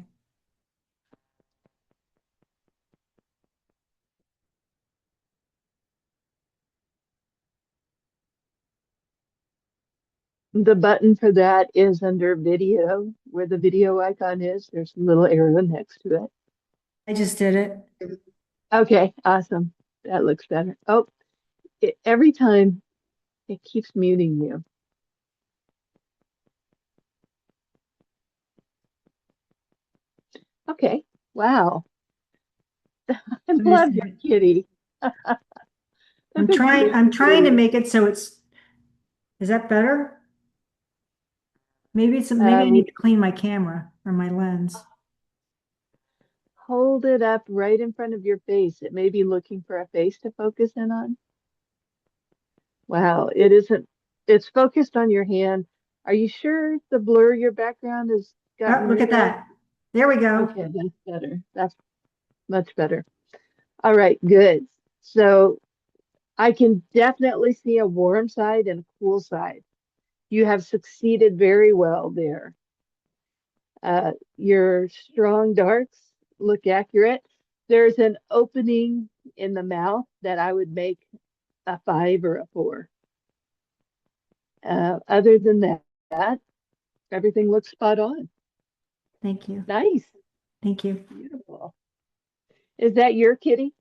S1: The button for that is under video, where the video icon is. There's a little arrow next to it.
S5: I just did it.
S1: Okay, awesome. That looks better. Oh, every time it keeps muting you. Okay, wow. I love your kitty.
S5: I'm trying to make it so is that better? Maybe maybe I need to clean my camera or my lens.
S1: Hold it up right in front of your face. It may be looking for a face to focus in on. Wow, it isn't, it's focused on your hand. Are you sure the blur your background has gotten
S5: Oh, look
S1: rid
S5: at
S1: of?
S5: that. There we go.
S1: Okay, that's better. That's Much better. All right, good. So I can definitely see a warm side and a cool side. You have succeeded very well there. Your strong darks look accurate. There's an opening in the mouth that I would make a 5 or a 4. Other than that, everything looks spot on.
S5: Thank you.
S1: Nice.
S5: Thank you.
S1: Beautiful. Is that your kitty?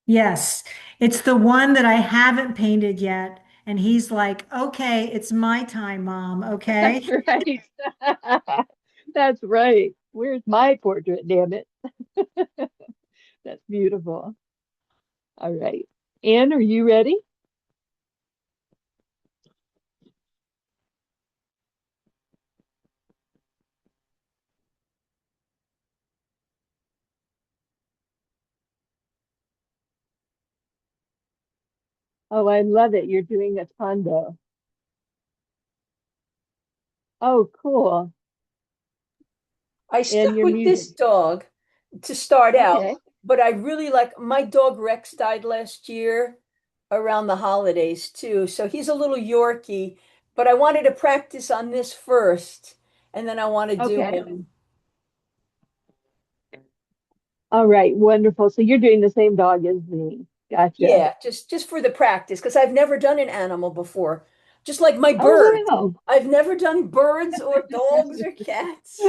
S5: Yes, it's the one that I haven't painted yet. And he's like, okay, it's my time, Mom.
S1: That's
S5: Okay.
S1: right. That's right. Where's my portrait, damn it? That's beautiful. All right. Anne, are you ready? Oh, I love it. You're doing a tondo. Oh, cool.
S3: I
S1: And
S3: stuck
S1: your
S3: with
S1: music.
S3: this dog to start out,
S1: Okay.
S3: but I really like my dog Rex died last year around the holidays too. So he's a little Yorkie, but I wanted to practice on this first, and then I want to do
S1: Okay.
S3: him.
S1: All right. Wonderful. So you're doing the same dog as me. Gotcha.
S3: Yeah, just for the practice, because I've never done an animal before. Just like my
S1: Oh,
S3: birds.
S1: wow.
S3: I've never done birds or dogs or cats.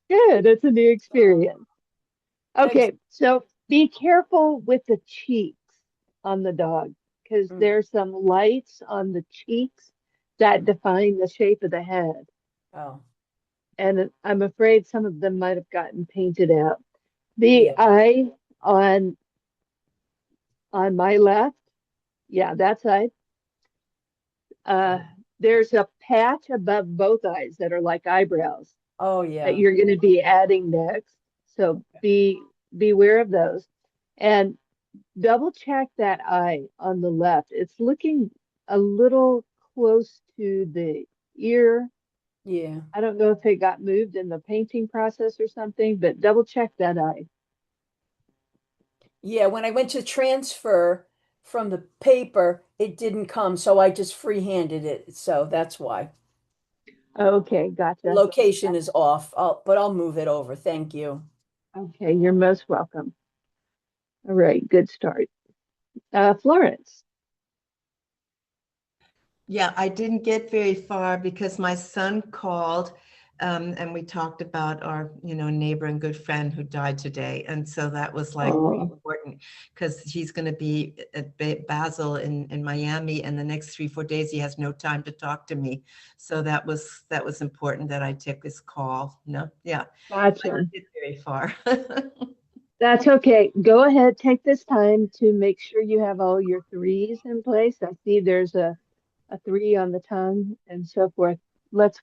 S1: Good. It's a new
S3: Oh,
S1: experience.
S3: thanks.
S1: Okay. So be careful with the cheeks on the dog because
S3: Mm.
S1: there's some lights on the cheeks that define the shape of the head.
S3: Oh,
S1: And I'm afraid some of them might have gotten painted out. The
S3: yeah.
S1: eye on my left, yeah, that side. Uh, there's a patch above both eyes that are like eyebrows
S3: Oh,
S1: that
S3: yeah.
S1: you're going to be adding next. So beware of those. And double check that eye on the left. It's looking a little close to the ear.
S3: Yeah.
S1: I don't know if it got moved in the painting process or something, but double check that eye.
S3: Yeah, when I went to transfer from the paper, it didn't come, so I just freehanded it. So that's why.
S1: Okay,
S3: The
S1: gotcha.
S3: location is off. But I'll move it over. Thank you.
S1: Okay, you're most welcome. All right, good start. Florence.
S2: Yeah, I didn't get very far because my son called, and we talked about our, neighbor and good friend who died today. And so that was like really
S1: Oh,
S2: important because he's going to be at Basel in Miami, and the next 3, 4 days he has no time to talk to me. So that was important that I took his call. No, yeah, I
S1: gotcha.
S2: didn't get very far.
S1: That's okay. Go ahead, take this time to make sure you have all your threes in place. I see there's a 3 on the tongue and so forth. Let's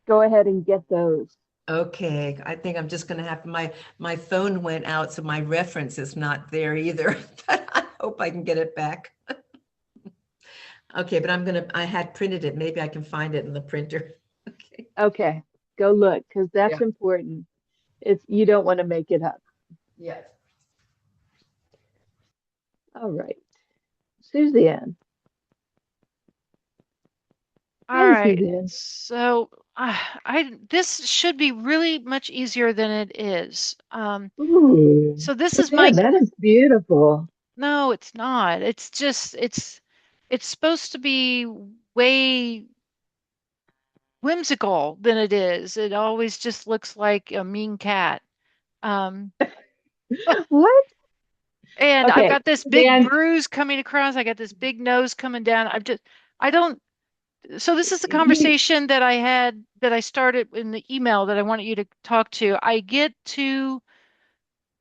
S1: go ahead and get those.
S2: Okay, I think I'm just gonna have my phone went out, so my reference is not there either. But I hope I can get it back. Okay, but I had printed it. Maybe I can find it in the printer. Okay.
S1: Okay, go look because
S2: Yeah.
S1: that's important. It's you don't want to make it up.
S2: Yeah.
S1: All right, Suzanne.
S4: All
S1: Hi,
S4: right.
S1: Suzanne.
S4: So I this should be really much easier than it is.
S1: Ooh,
S4: So this is my
S1: Suzanne, that is beautiful.
S4: no, it's not. It's just it's supposed to be way whimsical than it is. It always just looks like a mean cat. Um,
S1: What?
S4: and I've
S1: Okay,
S4: got this big
S1: Suzanne.
S4: bruise coming across. I got this big nose coming down. I don't, so this is the
S1: You,
S4: conversation that I had that I started in the email that I wanted you to talk to.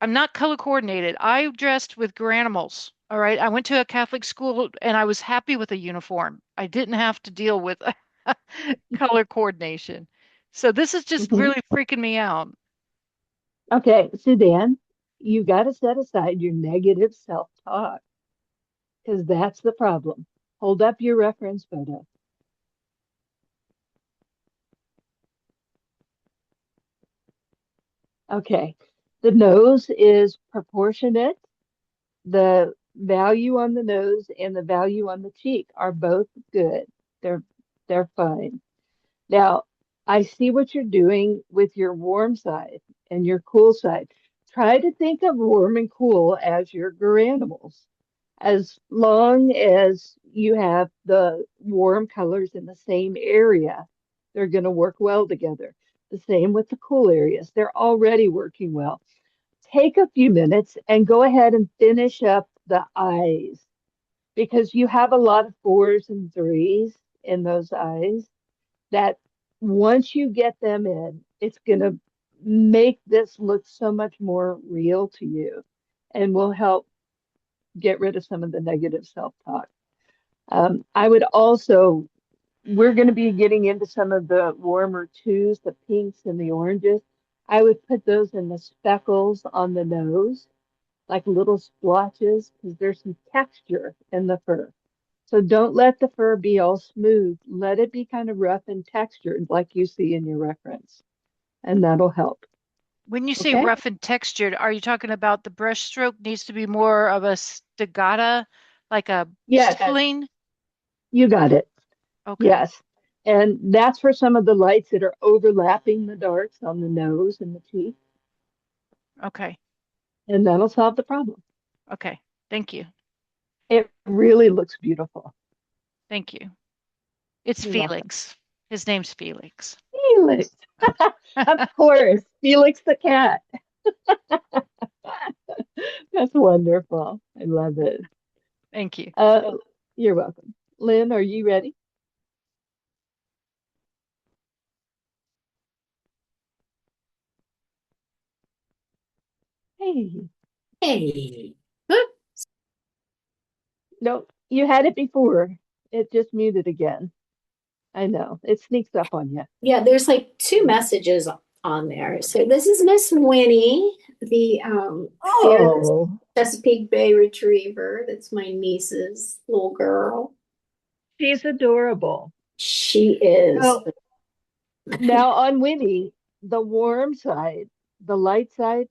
S4: I'm not color coordinated. I dressed with granimals. All right. I went to a Catholic school and I was happy with a uniform. I didn't have to deal with color coordination. So this is just
S1: Mhm.
S4: really freaking me out.
S1: Okay, Suzanne, you got to set aside your negative self-talk because that's the problem. Hold up your reference photo. Okay. The nose is proportionate. The value on the nose and the value on the cheek are both good. They're they're fine. Now, I see what you're doing with your warm side and your cool side. Try to think of warm and cool as your granimals. As long as you have the warm colors in the same area, they're going to work well together. The same with the cool areas. They're already working well. Take a few minutes and go ahead and finish up the eyes because you have a lot of fours and threes in those eyes that once you get them in, it's going to make this look so much more real to you and will help get rid of some of the negative self-talk. I would also, we're going to be getting into some of the warmer twos, the pinks and the oranges. I would put those in the speckles on the nose, like little splotches, because there's some texture in the fur. So don't let the fur be all smooth. Let it be kind of rough and textured, like you see in your reference, and that'll help.
S4: When you say
S1: Okay?
S4: rough and textured, are you talking about the brush stroke needs to be more of a staccato, like a
S1: Yes,
S4: stippling?
S1: you got it.
S4: Okay.
S1: Yes. And that's for some of the lights that are overlapping the darks on the nose and the cheek,
S4: Okay.
S1: and that'll solve the problem.
S4: Okay. Thank you.
S1: It really looks beautiful.
S4: Thank you. It's
S1: You're welcome.
S4: Felix. His name's Felix.
S1: Felix. Of course, Felix the cat. That's wonderful. I love it.
S4: Thank you.
S1: Uh, you're welcome. Lynn, are you ready? Hey,
S6: Hey. Huh?
S1: no, you had it before. It just muted again. I know. It sneaks up on you.
S6: Yeah, there's like two messages on there. So this is Miss Winnie, the fearless
S1: Oh,
S6: Chesapeake Bay Retriever. That's my niece's little girl.
S1: she's adorable.
S6: She is.
S1: So now on Winnie, the warm side, the light side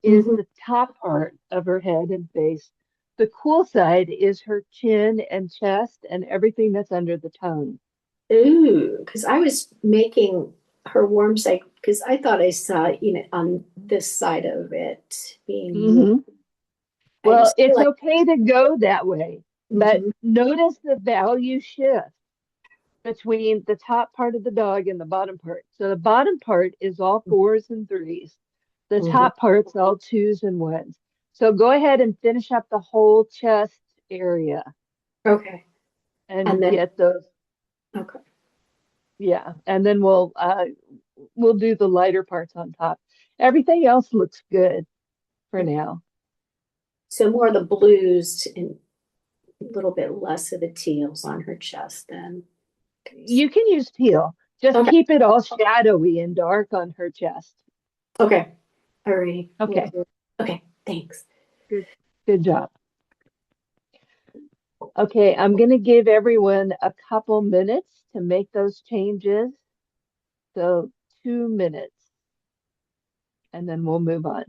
S1: is
S6: Mhm.
S1: the top part of her head and face. The cool side is her chin and chest and everything that's under the tongue.
S6: Ooh, because I was making her warm side because I thought I saw, on this side of it being warm.
S1: Hmm.
S6: I
S1: Well,
S6: just feel
S1: it's
S6: like,
S1: okay to go that way, but
S6: mhm,
S1: notice the value shift between the top part of the dog and the bottom part. So the bottom part is all fours and threes. The
S6: mhm.
S1: top part's all twos and ones. So go ahead and finish up the whole chest area
S6: Okay. And
S1: and
S6: then,
S1: get those.
S6: okay.
S1: Yeah, and then we'll do the lighter parts on top. Everything else looks good for now.
S6: So more of the blues and a little bit less of the teals on her chest then.
S1: You can use teal. Just
S6: Okay.
S1: keep it all shadowy and dark on her chest.
S6: Okay. All right.
S1: Okay,
S6: Okay. Thanks.
S1: good, good job. Okay, I'm going to give everyone a couple minutes to make those changes. So 2 minutes, and then we'll move on.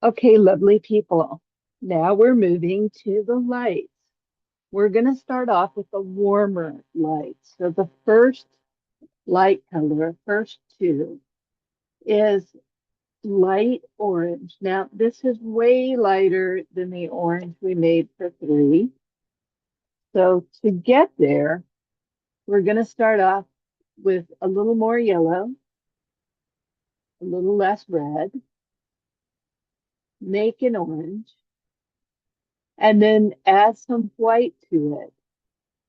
S1: Okay, lovely people. Now we're moving to the lights. We're going to start off with the warmer lights. So the first light color, first two, is light orange. Now, this is way lighter than the orange we made for three. So to get there, we're going to start off with a little more yellow, a little less red, make an orange, and then add some white to it.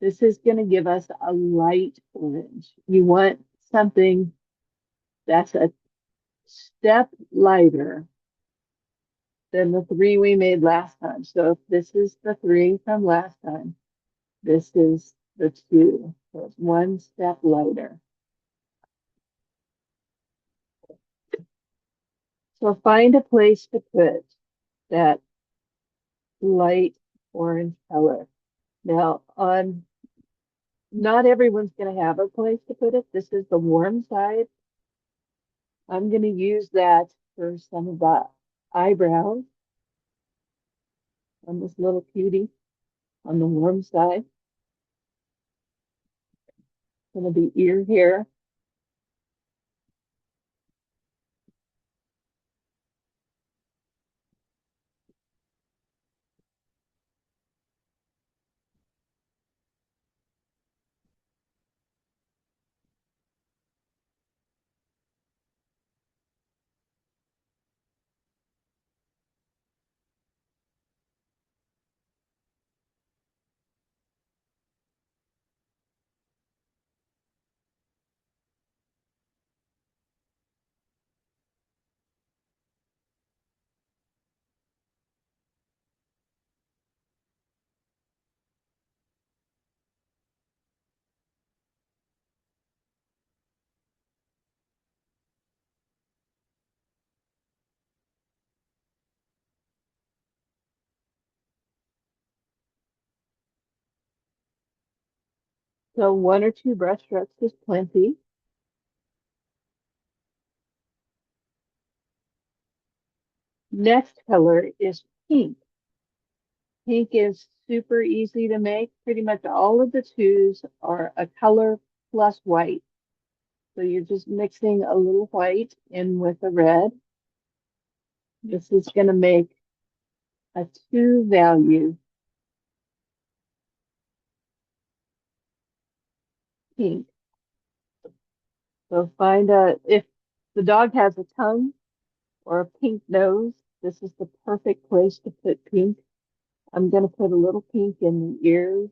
S1: This is going to give us a light orange. You want something that's a step lighter than the three we made last time. So if this is the three from last time, this is the two. So it's one step lighter. So find a place to put that light orange color. Now, on not everyone's going to have a place to put it. This is the warm side. I'm going to use that for some of the eyebrows on this little cutie on the warm side. Going to be ear hair. So one or two brush strokes is plenty. Next color is pink. Pink is super easy to make. Pretty much all of the twos are a color plus white. So you're just mixing a little white in with a red. This is going to make a two value pink. So find a, if the dog has a tongue or a pink nose, this is the perfect place to put pink. I'm going to put a little pink in the ears.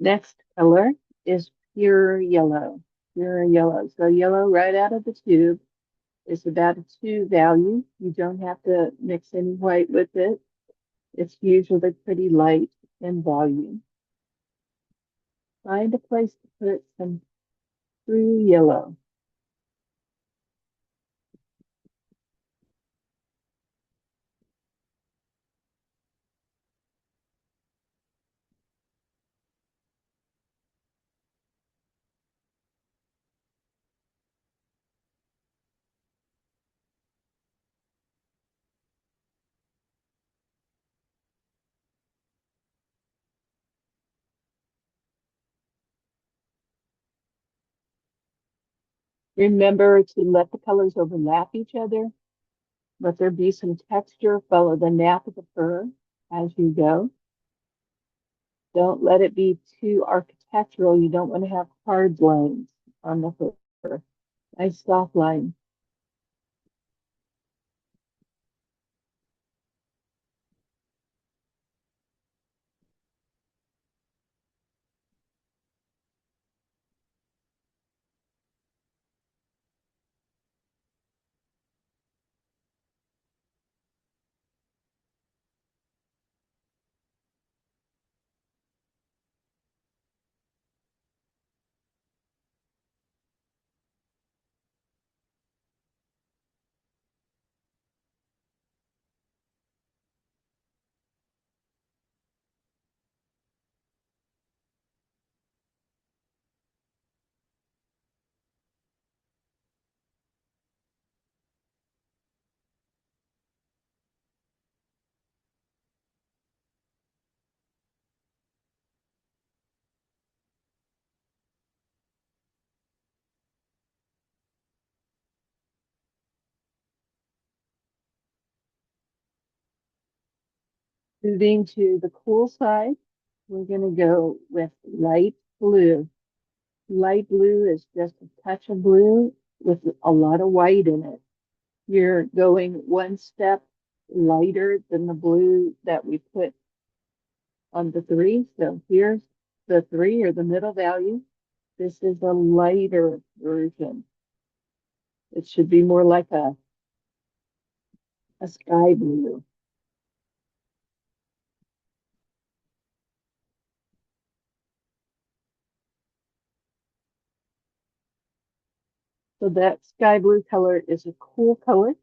S1: Next color is pure yellow. Pure yellow. So yellow right out of the tube is about a two value. You don't have to mix any white with it. It's usually pretty light in volume. Find a place to put some true yellow. Remember to let the colors overlap each other. Let there be some texture. Follow the nap of the fur as you go. Don't let it be too architectural. You don't want to have hard lines on the fur. Nice soft line. Moving to the cool side, we're going to go with light blue. Light blue is just a touch of blue with a lot of white in it. You're going one step lighter than the blue that we put on the three. So here's the three, or the middle value. This is a lighter version. It should be more like a sky blue. So that sky blue color is a cool color.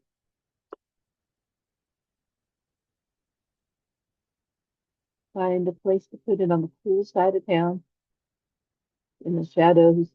S1: Find a place to put it on the cool side of town in the shadows.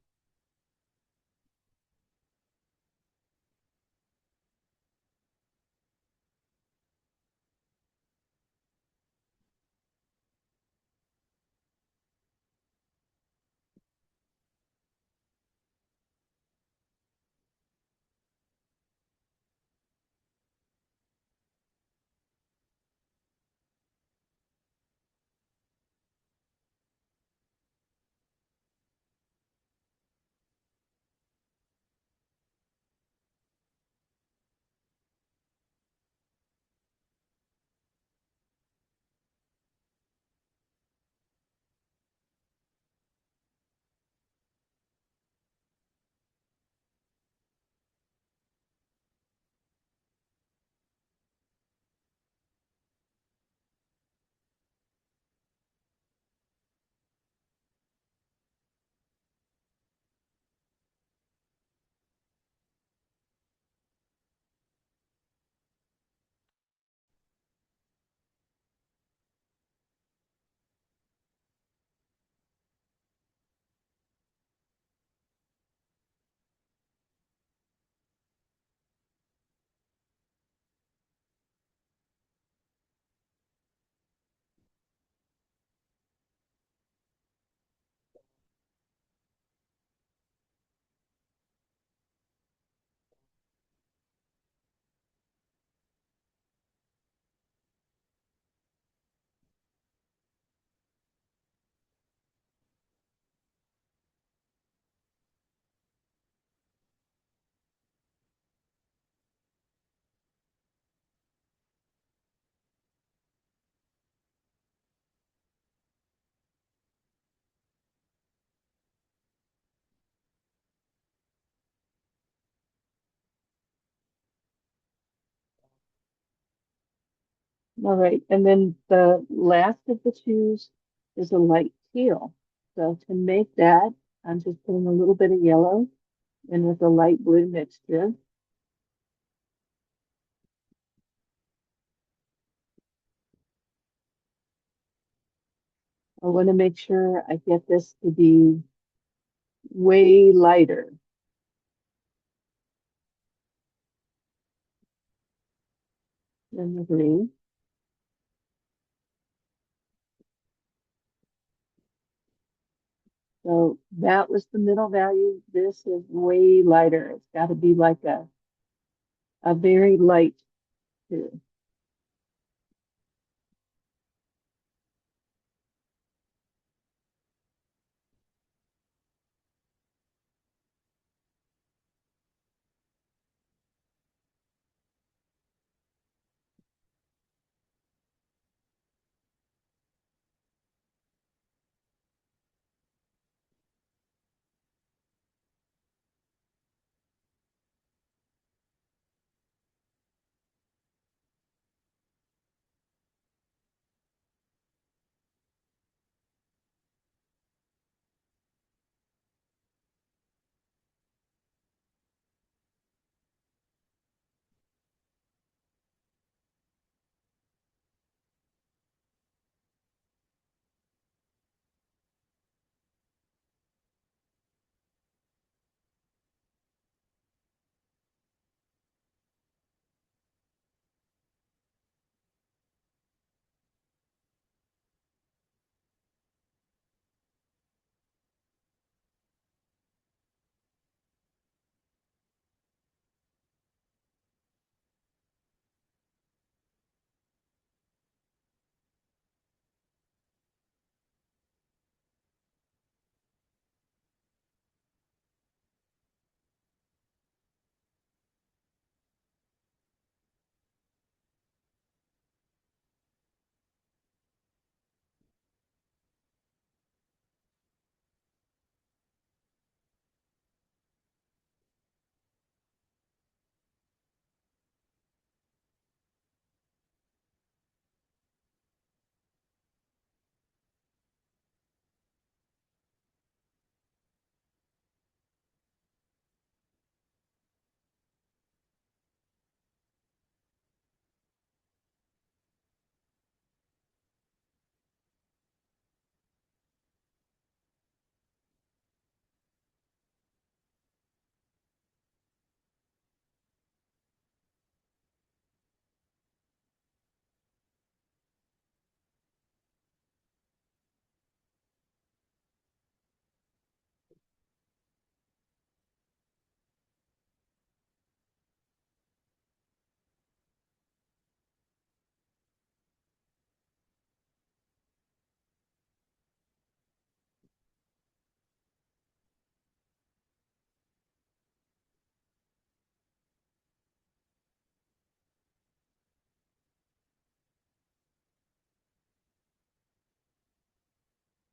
S1: All right, and then the last of the twos is a light teal. So to make that, I'm just putting a little bit of yellow in with a light blue mixture. I want to make sure I get this to be way lighter than the green. So that was the middle value. This is way lighter. It's got to be like a very light too.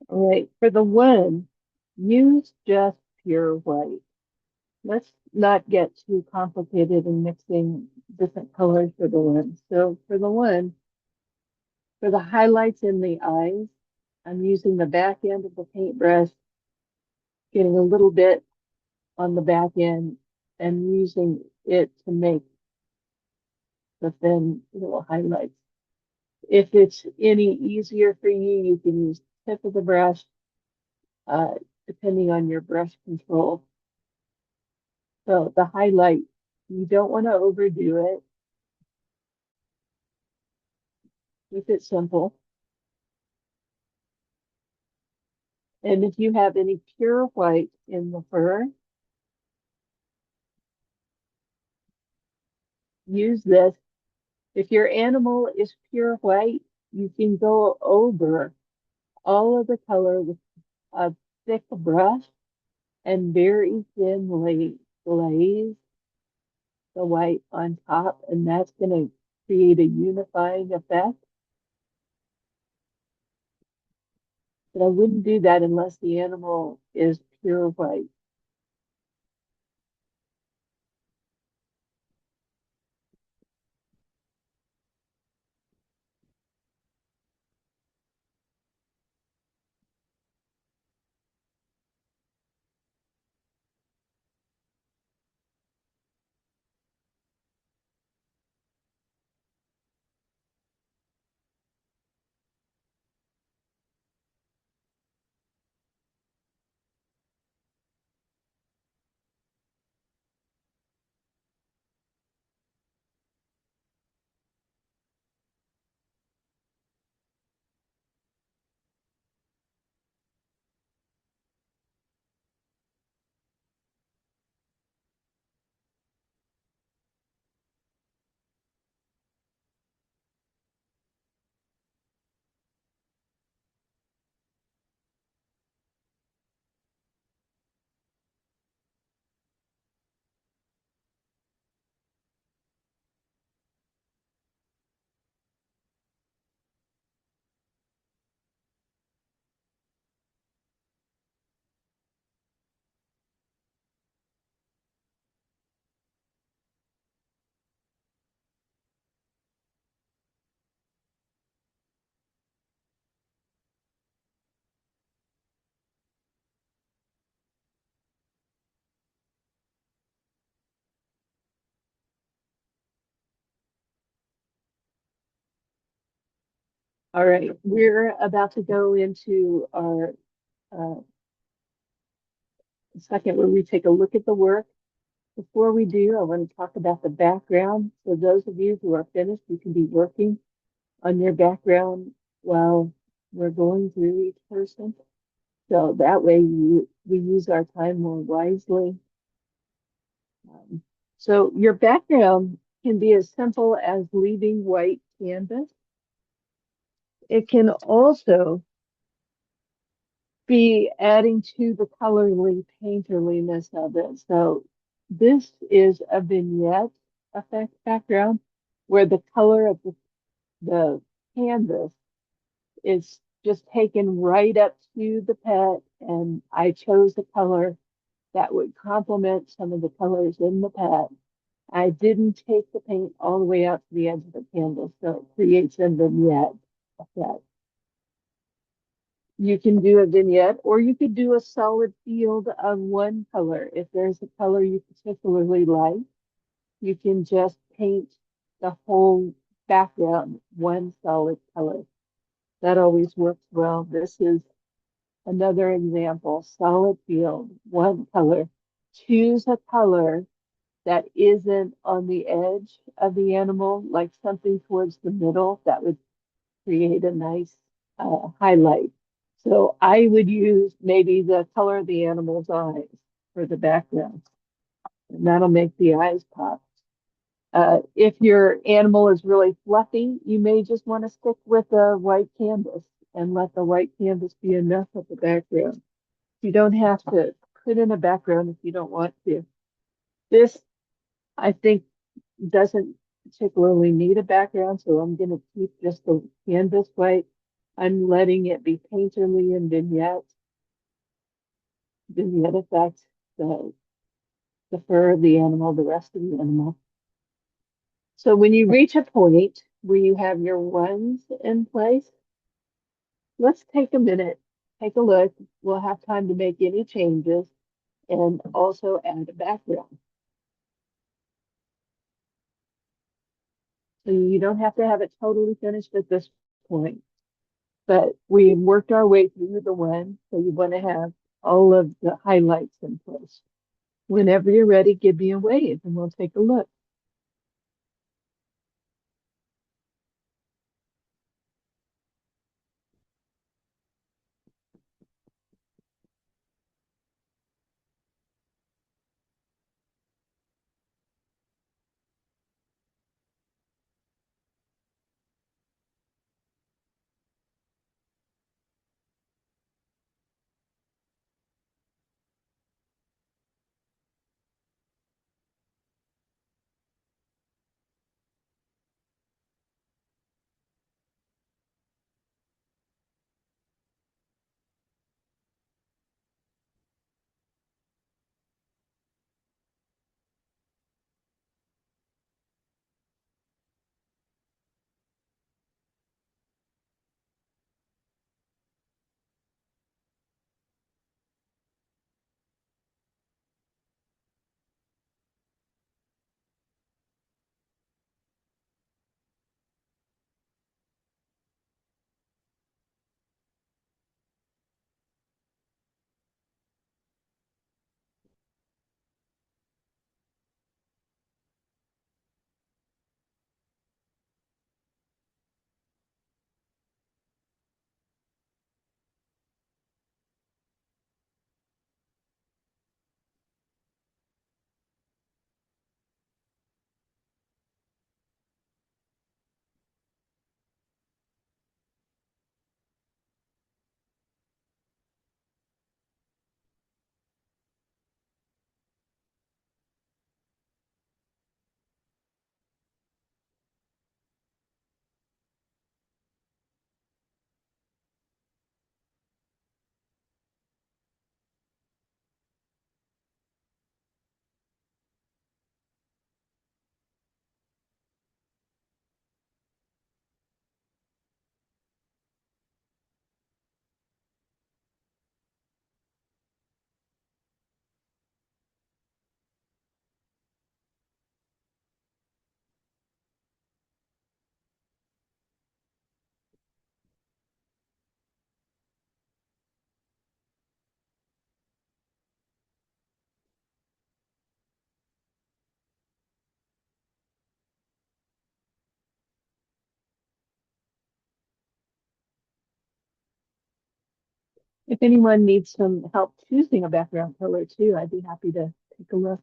S1: All right, for the one, use just pure white. Let's not get too complicated in mixing different colors for the one. So for the one, for the highlights in the eyes, I'm using the back end of the paintbrush, getting a little bit on the back end and using it to make the thin little highlights. If it's any easier for you, you can use the tip of the brush, uh, depending on your brush control. So the highlight, you don't want to overdo it. Keep it simple. And if you have any pure white in the fur, use this. If your animal is pure white, you can go over all of the color with a thick brush and very thinly glaze the white on top, and that's going to create a unifying effect. But I wouldn't do that unless the animal is pure white. All right, we're about to go into our uh, second where we take a look at the work. Before we do, I want to talk about the background. So those of you who are finished, you can be working on your background while we're going through each person. So that way we use our time more wisely. Um, so your background can be as simple as leaving white canvas. It can also be adding to the colorly painterliness of it. So this is a vignette effect background where the color of the canvas is just taken right up to the pet, and I chose a color that would complement some of the colors in the pet. I didn't take the paint all the way out to the edge of the canvas, so it creates a vignette effect. You can do a vignette, or you could do a solid field of one color. If there's a color you particularly like, you can just paint the whole background one solid color. That always works well. This is another example, solid field, one color. Choose a color that isn't on the edge of the animal, like something towards the middle that would create a nice highlight. So I would use maybe the color of the animal's eyes for the background, and that'll make the eyes pop. If your animal is really fluffy, you may just want to stick with a white canvas and let the white canvas be enough of the background. You don't have to put in a background if you don't want to. This, I think, doesn't particularly need a background, so I'm going to keep just the canvas white. I'm letting it be painterly and vignette effect, the, the fur of the animal, the rest of the animal. So when you reach a point where you have your ones in place, let's take a minute, take a look. We'll have time to make any changes and also add a background. So you don't have to have it totally finished at this point, but we worked our way through the one, so you want to have all of the highlights in place. Whenever you're ready, give me a wave and we'll take a look. If anyone needs some help choosing a background color too, I'd be happy to take a look.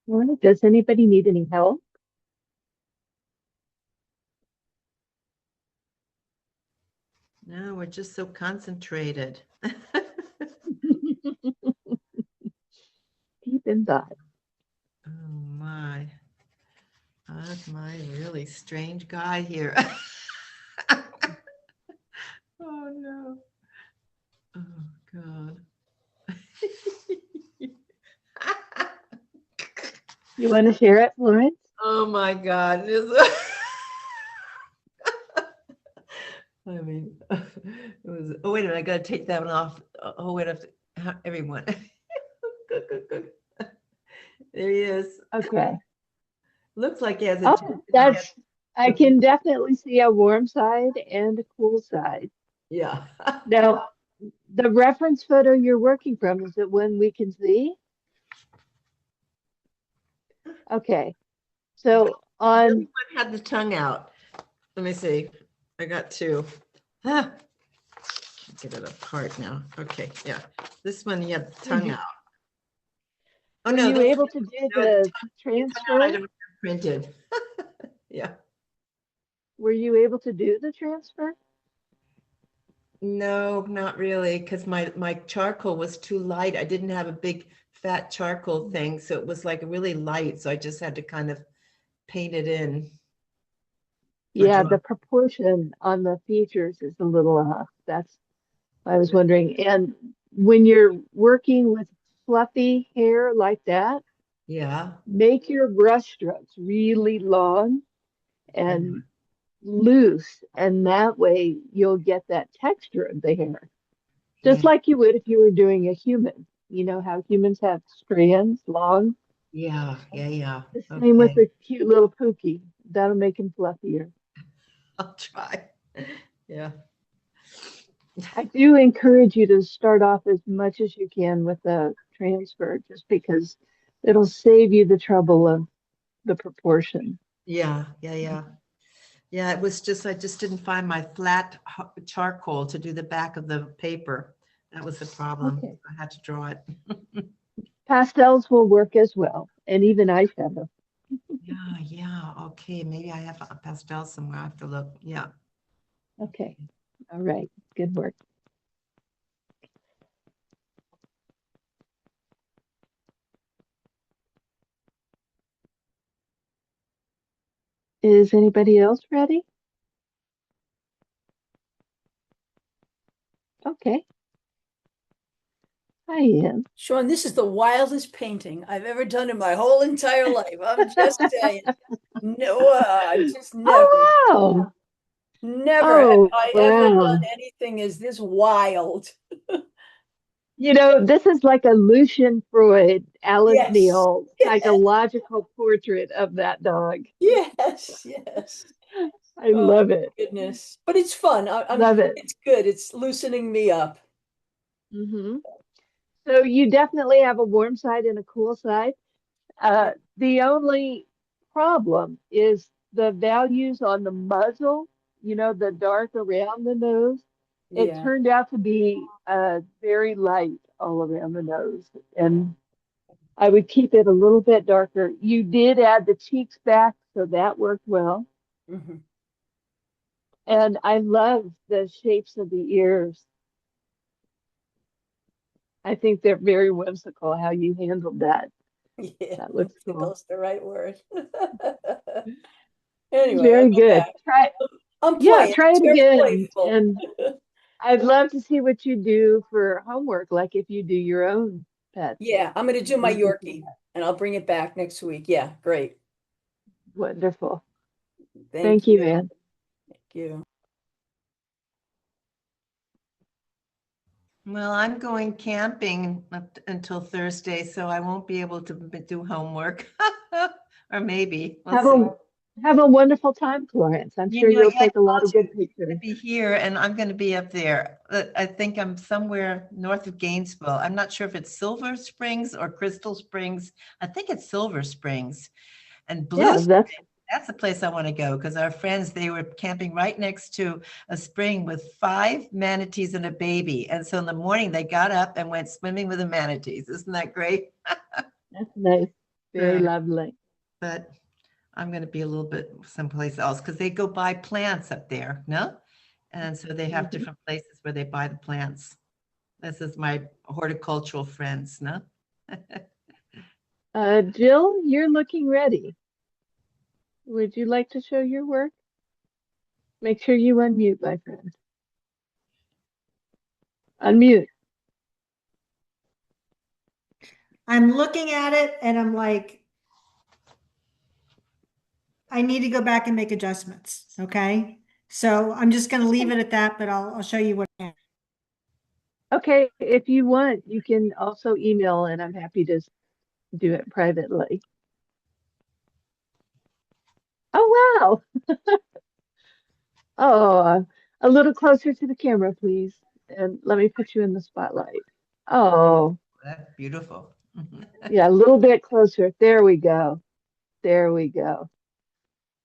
S1: All right, does anybody need any help?
S2: No, we're just so concentrated.
S1: Deep in thought.
S2: Oh my. That's my really strange guy here. Oh no. Oh God.
S1: You want to share it, Florence?
S2: Oh my God. I mean, it was, oh, wait a minute, I gotta take that one off. Oh, wait, I have to, everyone. Good, good, good. There he is.
S1: Okay.
S2: Looks like he has a
S1: Oh, that's, I can definitely see a warm side and a cool side.
S2: yeah.
S1: Now, the reference photo you're working from, is it one we can see? Okay. So on,
S2: One had the tongue out. Let me see. I got two. Ah, get it apart now. Okay, yeah. This one you have the tongue out. Oh
S1: were
S2: no,
S1: you able to do the
S2: I
S1: transfer?
S2: don't have printed. Yeah.
S1: Were you able to do the transfer?
S2: No, not really, because my charcoal was too light. I didn't have a big fat charcoal thing, so it was like really light. So I just had to kind of paint it in.
S1: Yeah, the proportion on the features is a little off. That's I was wondering. And when you're working with fluffy hair like that,
S2: Yeah.
S1: make your brush strokes really long and loose, and that way you'll get that texture of the hair, just
S2: Yeah.
S1: like you would if you were doing a human. You know how humans have strands long?
S2: Yeah. Yeah. Yeah.
S1: The same with
S2: Okay.
S1: the cute little pookie. That'll make him fluffier.
S2: I'll try. Yeah.
S1: I do encourage you to start off as much as you can with the transfer, just because it'll save you the trouble of the proportion.
S2: Yeah. Yeah. Yeah. Yeah. It was just, I just didn't find my flat charcoal to do the back of the paper. That was the problem.
S1: Okay.
S2: I had to draw it.
S1: Pastels will work as well, and even eyeshadow.
S2: Yeah. Okay. Maybe I have a pastel somewhere. I have to look. Yeah.
S1: Okay. All right. Good work. Is anybody else ready? Okay. I am.
S3: Sean, this is the wildest painting I've ever done in my whole entire life. I'm just saying. No, just never,
S1: Oh,
S3: never have
S1: wow.
S3: I ever
S1: Wow.
S3: done anything as this wild.
S1: You know, this is like a Lucian Freud, Alice
S3: Yes,
S1: Neal
S3: yes,
S1: psychological portrait of that dog.
S3: yes, yes.
S1: I
S3: Oh,
S1: love it.
S3: goodness. But it's fun.
S1: Love it.
S3: It's good. It's loosening me up.
S1: Hmm. So you definitely have a warm side and a cool side. The only problem is the values on the muzzle, you know, the dark around the nose. It
S3: Yeah.
S1: turned out to be very light all around the nose. And I would keep it a little bit darker. You did add the cheeks back, so that worked well.
S3: Mhm.
S1: And I love the shapes of the ears. I think they're very whimsical how you handled that.
S3: Yeah,
S1: That looks cool.
S3: whimsical's the right word. Anyway,
S1: Very good.
S3: I'm
S1: Yeah,
S3: playing.
S1: try
S3: It's
S1: it
S3: very
S1: again.
S3: playful.
S1: And I'd love to see what you do for homework, like if you do your own pets.
S3: Yeah, I'm going to do my Yorkie and I'll bring it back next week. Yeah, great.
S1: Wonderful.
S3: Thank
S1: Thank you,
S3: you.
S1: man.
S3: Thank you.
S2: Well, I'm going camping until Thursday, so I won't be able to do homework. Or maybe. We'll see.
S1: Have a wonderful time, Florence. I'm sure you'll
S2: Yeah, I
S1: take a lot
S2: told
S1: of
S2: you,
S1: good
S2: I'm
S1: pictures.
S2: gonna be here and I'm going to be up there. I think I'm somewhere north of Gainesville. I'm not sure if it's Silver Springs or Crystal Springs. I think it's Silver Springs. And Blue
S1: Yeah,
S2: Springs, that's the place I want to go because our friends, they were camping right next to a spring with 5 manatees and a baby. And so in the morning they got up and went swimming with the manatees. Isn't that great?
S1: that's nice. Very
S2: Yeah.
S1: lovely.
S2: But I'm going to be a little bit someplace else because they go buy plants up there, no? And so they have different places where they buy the plants. This is my horticultural friends, no?
S1: Jill, you're looking ready. Would you like to show your work? Make sure you unmute, my friend. Unmute.
S5: I'm looking at it and I'm like, I need to go back and make adjustments. Okay. So I'm just going to leave it at that, but I'll show you what I can.
S1: Okay, if you want, you can also email and I'm happy to do it privately. Oh, wow. Oh, a little closer to the camera, please. And let me put you in the spotlight. Oh,
S2: That's beautiful.
S1: yeah, a little bit closer. There we go. There we go.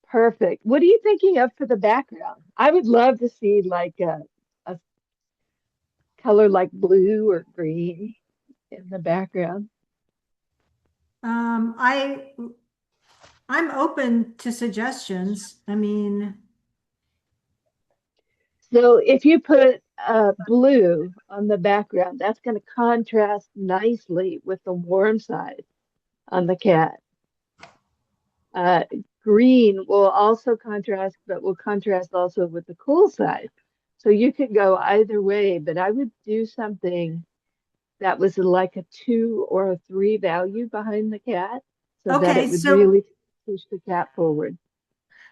S1: Perfect. What are you thinking of for the background? I would love to see like a color like blue or green in the background.
S5: Um, I, I'm open to suggestions. I mean,
S1: So if you put blue on the background, that's going to contrast nicely with the warm side on the cat. Uh, Green will also contrast, but will contrast also with the cool side. So you could go either way, but I would do something that was like a 2 or a 3 value behind the cat so that
S5: okay.
S1: it would
S5: So,
S1: really push the cat forward.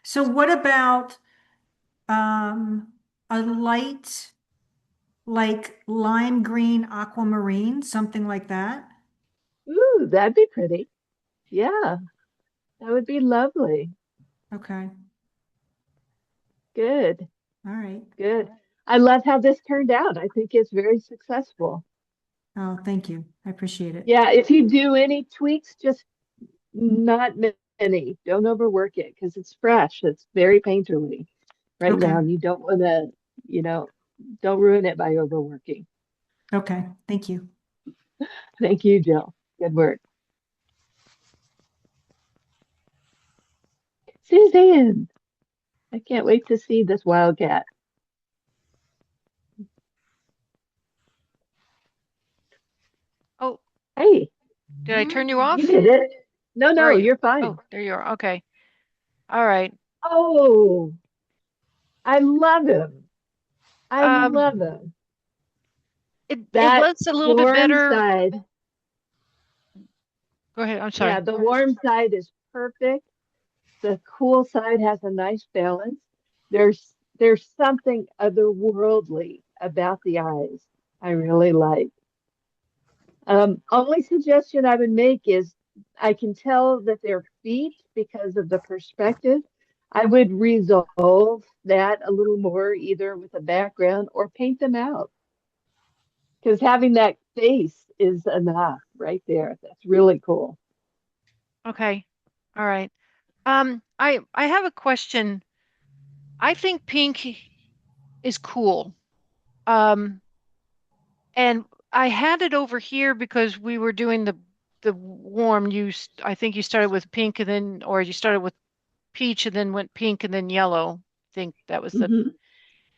S5: so what about, um, a light, like lime green aquamarine, something like that?
S1: Ooh, that'd be pretty. Yeah, that would be lovely.
S5: Okay.
S1: Good,
S5: All right.
S1: good. I love how this turned out. I think it's very successful.
S5: Oh, thank you. I appreciate it.
S1: Yeah, if you do any tweaks, just not many. Don't overwork it because it's fresh. It's very painterly right
S5: Okay.
S1: now. And you don't want to, you know, don't ruin it by overworking.
S5: Okay, thank you.
S1: Thank you, Jill. Good work. Suzanne, I can't wait to see this wildcat.
S4: Oh,
S1: Hey,
S4: did I turn you
S1: you
S4: off?
S1: did it. No,
S4: Where are
S1: no,
S4: you?
S1: you're fine.
S4: Oh, there you are. Okay. All right.
S1: Oh, I love him. I
S4: Um,
S1: love him.
S4: it
S1: That
S4: was a little bit
S1: warm
S4: better.
S1: side,
S4: Go ahead. I'm
S1: yeah,
S4: sorry.
S1: the warm side is perfect. The cool side has a nice balance. There's something otherworldly about the eyes I really like. Only suggestion I would make is I can tell that they're feet because of the perspective. I would resolve that a little more, either with a background or paint them out, because having that face is enough right there. That's really cool.
S4: Okay. All right. I have a question. I think pink is cool. Um, and I had it over here because we were doing the warm. I think you started with pink and then, or you started with peach and then went pink and then yellow. I think that was the.
S1: Hmm.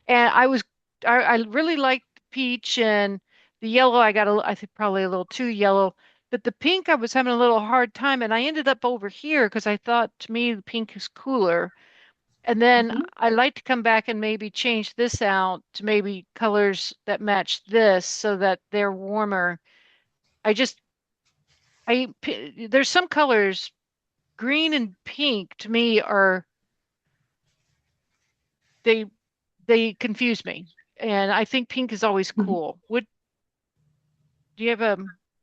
S4: And I really liked peach and the yellow. I think probably a little too yellow. But the pink, I was having a little hard time, and I ended up over here because I thought to me the pink is cooler. And then
S1: Hmm.
S4: I like to come back and maybe change this out to maybe colors that match this so that they're warmer. I just, there's some colors, green and pink to me they, they confuse me. And I think pink is always cool. Do you have a,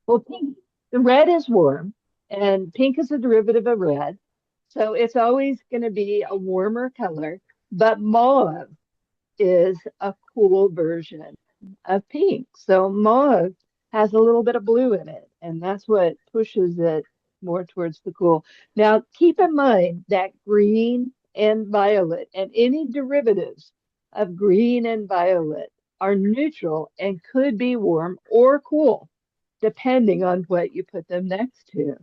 S1: Well, pink, the red is warm, and pink is a derivative of red. So it's always going to be a warmer color, but mauve is a cool version of pink. So mauve has a little bit of blue in it, and that's what pushes it more towards the cool. Now, keep in mind that green and violet and any derivatives of green and violet are neutral and could be warm or cool, depending on what you put them next to.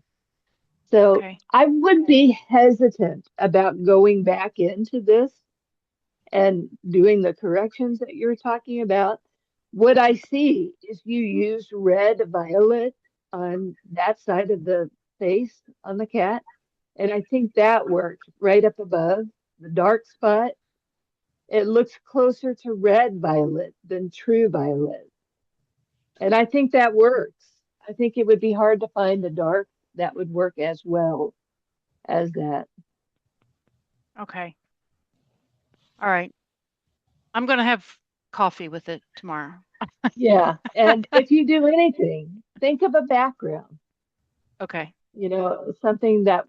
S1: So
S4: okay.
S1: I would be hesitant about going back into this and doing the corrections that you're talking about. What I see is you used red violet on that side of the face on the cat. And I think that worked right up above the dark spot. It looks closer to red violet than true violet. And I think that works. I think it would be hard to find a dark that would work as well as that.
S4: Okay. All right. I'm going to have coffee with it tomorrow.
S1: Yeah. And if you do anything, think of a background,
S4: Okay.
S1: something that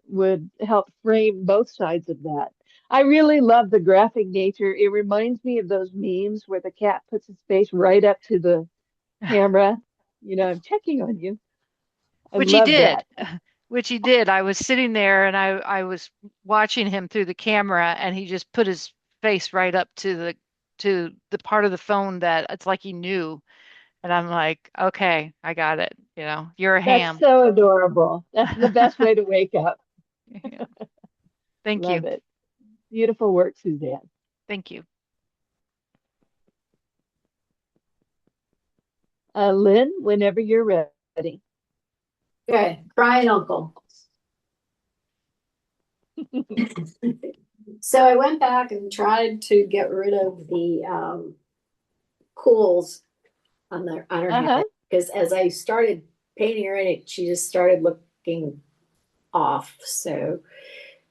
S1: would help frame both sides of that. I really love the graphic nature. It reminds me of those memes where the cat puts its face right up to the camera. I'm checking on you. I
S4: Which he
S1: love
S4: did.
S1: that.
S4: Which he did. I was sitting there and I was watching him through the camera and he just put his face right up to the part of the phone that it's like he knew. And I'm like, okay, I got it. You're a
S1: That's
S4: ham.
S1: so adorable. That's the best way to wake up.
S4: Yeah. Thank
S1: Love
S4: you.
S1: it. Beautiful work, Suzanne.
S4: Thank you.
S1: Lynn, whenever you're ready.
S6: Okay, crying uncle. So I went back and tried to get rid of the cools on her head
S1: Uh-huh.
S6: because as I started painting her in it, she just started looking off. So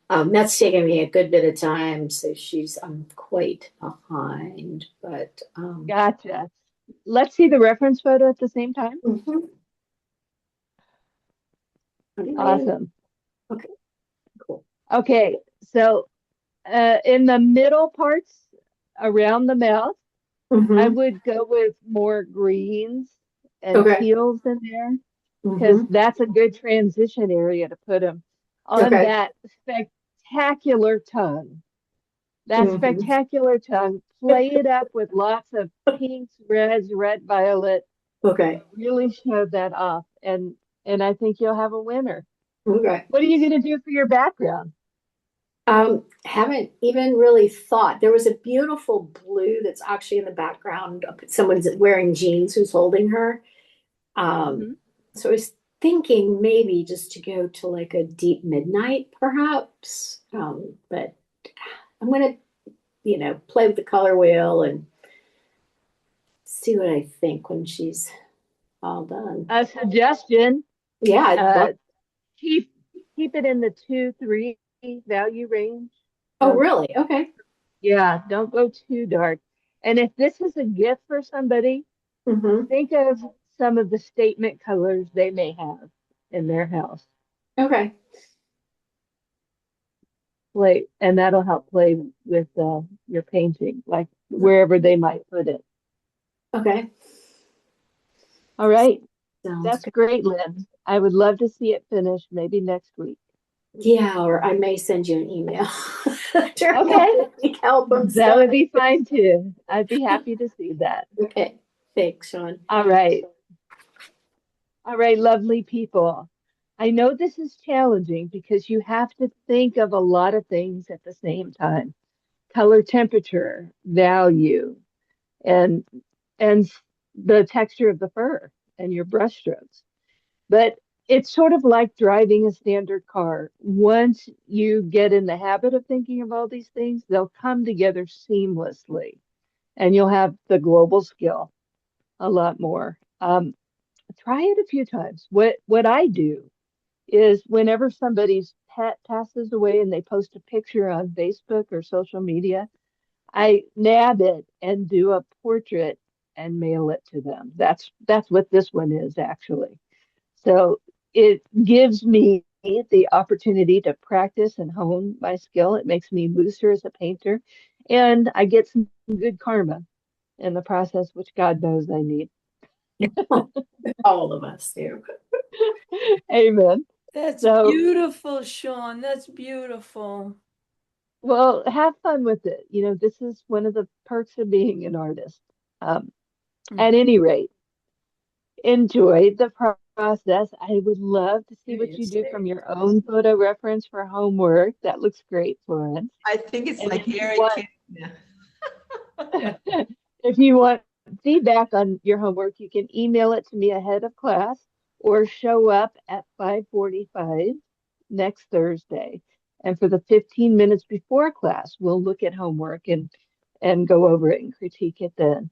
S6: that's taken me a good bit of time. So I'm quite behind, but
S1: Gotcha. Let's see the reference photo at the same time.
S6: mhm. Okay,
S1: Awesome.
S6: cool.
S1: Okay, so in the middle parts around the mouth, I
S6: Mm-hmm.
S1: would go with more greens and
S6: Okay.
S1: teals in there because
S6: Mm-hmm.
S1: that's a good transition area to put them on
S6: Okay.
S1: that spectacular tongue. That
S6: Mm-hmm.
S1: spectacular tongue, play it up with lots of pinks, reds, red, violet.
S6: Okay.
S1: Really show that off, and I think you'll have a winner.
S6: Okay.
S1: What are you going to do for your background?
S6: Haven't even really thought. There was a beautiful blue that's actually in the background. Someone's wearing jeans who's holding her. Um,
S1: Hmm.
S6: so I was thinking maybe just to go to like a deep midnight, perhaps. But I'm gonna, play with the color wheel and see what I think when she's all done.
S1: A suggestion:
S6: Yeah, I'd love.
S1: uh, keep keep it in the 2-3 value range.
S6: Oh,
S1: Don't,
S6: really? Okay.
S1: yeah, don't go too dark. And if this is a gift for somebody,
S6: Mm-hmm.
S1: think of some of the statement colors they may have in their house.
S6: Okay.
S1: Play, and that'll help play with your painting, like wherever they might put it.
S6: Okay.
S1: All right,
S6: Sounds
S1: that's
S6: good.
S1: great, Lynn. I would love to see it finished maybe next week.
S6: Yeah, or I may send you an email to
S1: Okay,
S6: help them
S1: that
S6: stuff.
S1: would be fine too. I'd be happy to see that.
S6: Okay. Thanks, Sean.
S1: All right. All right, lovely people. I know this is challenging because you have to think of a lot of things at the same time. Color, temperature, value, and and the texture of the fur and your brush strokes. But it's sort of like driving a standard car. Once you get in the habit of thinking of all these things, they'll come together seamlessly and you'll have the global skill a lot more. Try it a few times. What I do is whenever somebody's pet passes away and they post a picture on Facebook or social media, I nab it and do a portrait and mail it to them. That's what this one is actually. So it gives me the opportunity to practice and hone my skill. It makes me looser as a painter, and I get some good karma in the process, which God knows I need.
S6: All of us do.
S1: Amen.
S3: That's
S1: So,
S3: beautiful, Sean. That's beautiful.
S1: well, have fun with it. You know, this is one of the perks of being an artist. Um, at any rate, enjoy the process. I would love to see what you do from your own photo reference for homework. That looks great, Florence.
S2: I think it's
S1: And
S2: like
S1: if you
S2: Harry
S1: want,
S2: Kid. Yeah.
S1: if you want feedback on your homework, you can email it to me ahead of class or show up at 5:45 next Thursday. And for the 15 minutes before class, we'll look at homework and go over it and critique it then.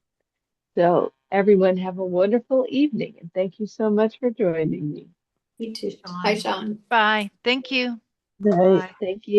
S1: So everyone have a wonderful evening and thank you so much for joining me.
S6: You too. Hi, Sean.
S4: Bye. Thank you.
S1: Bye.
S2: Bye.
S1: Thank you.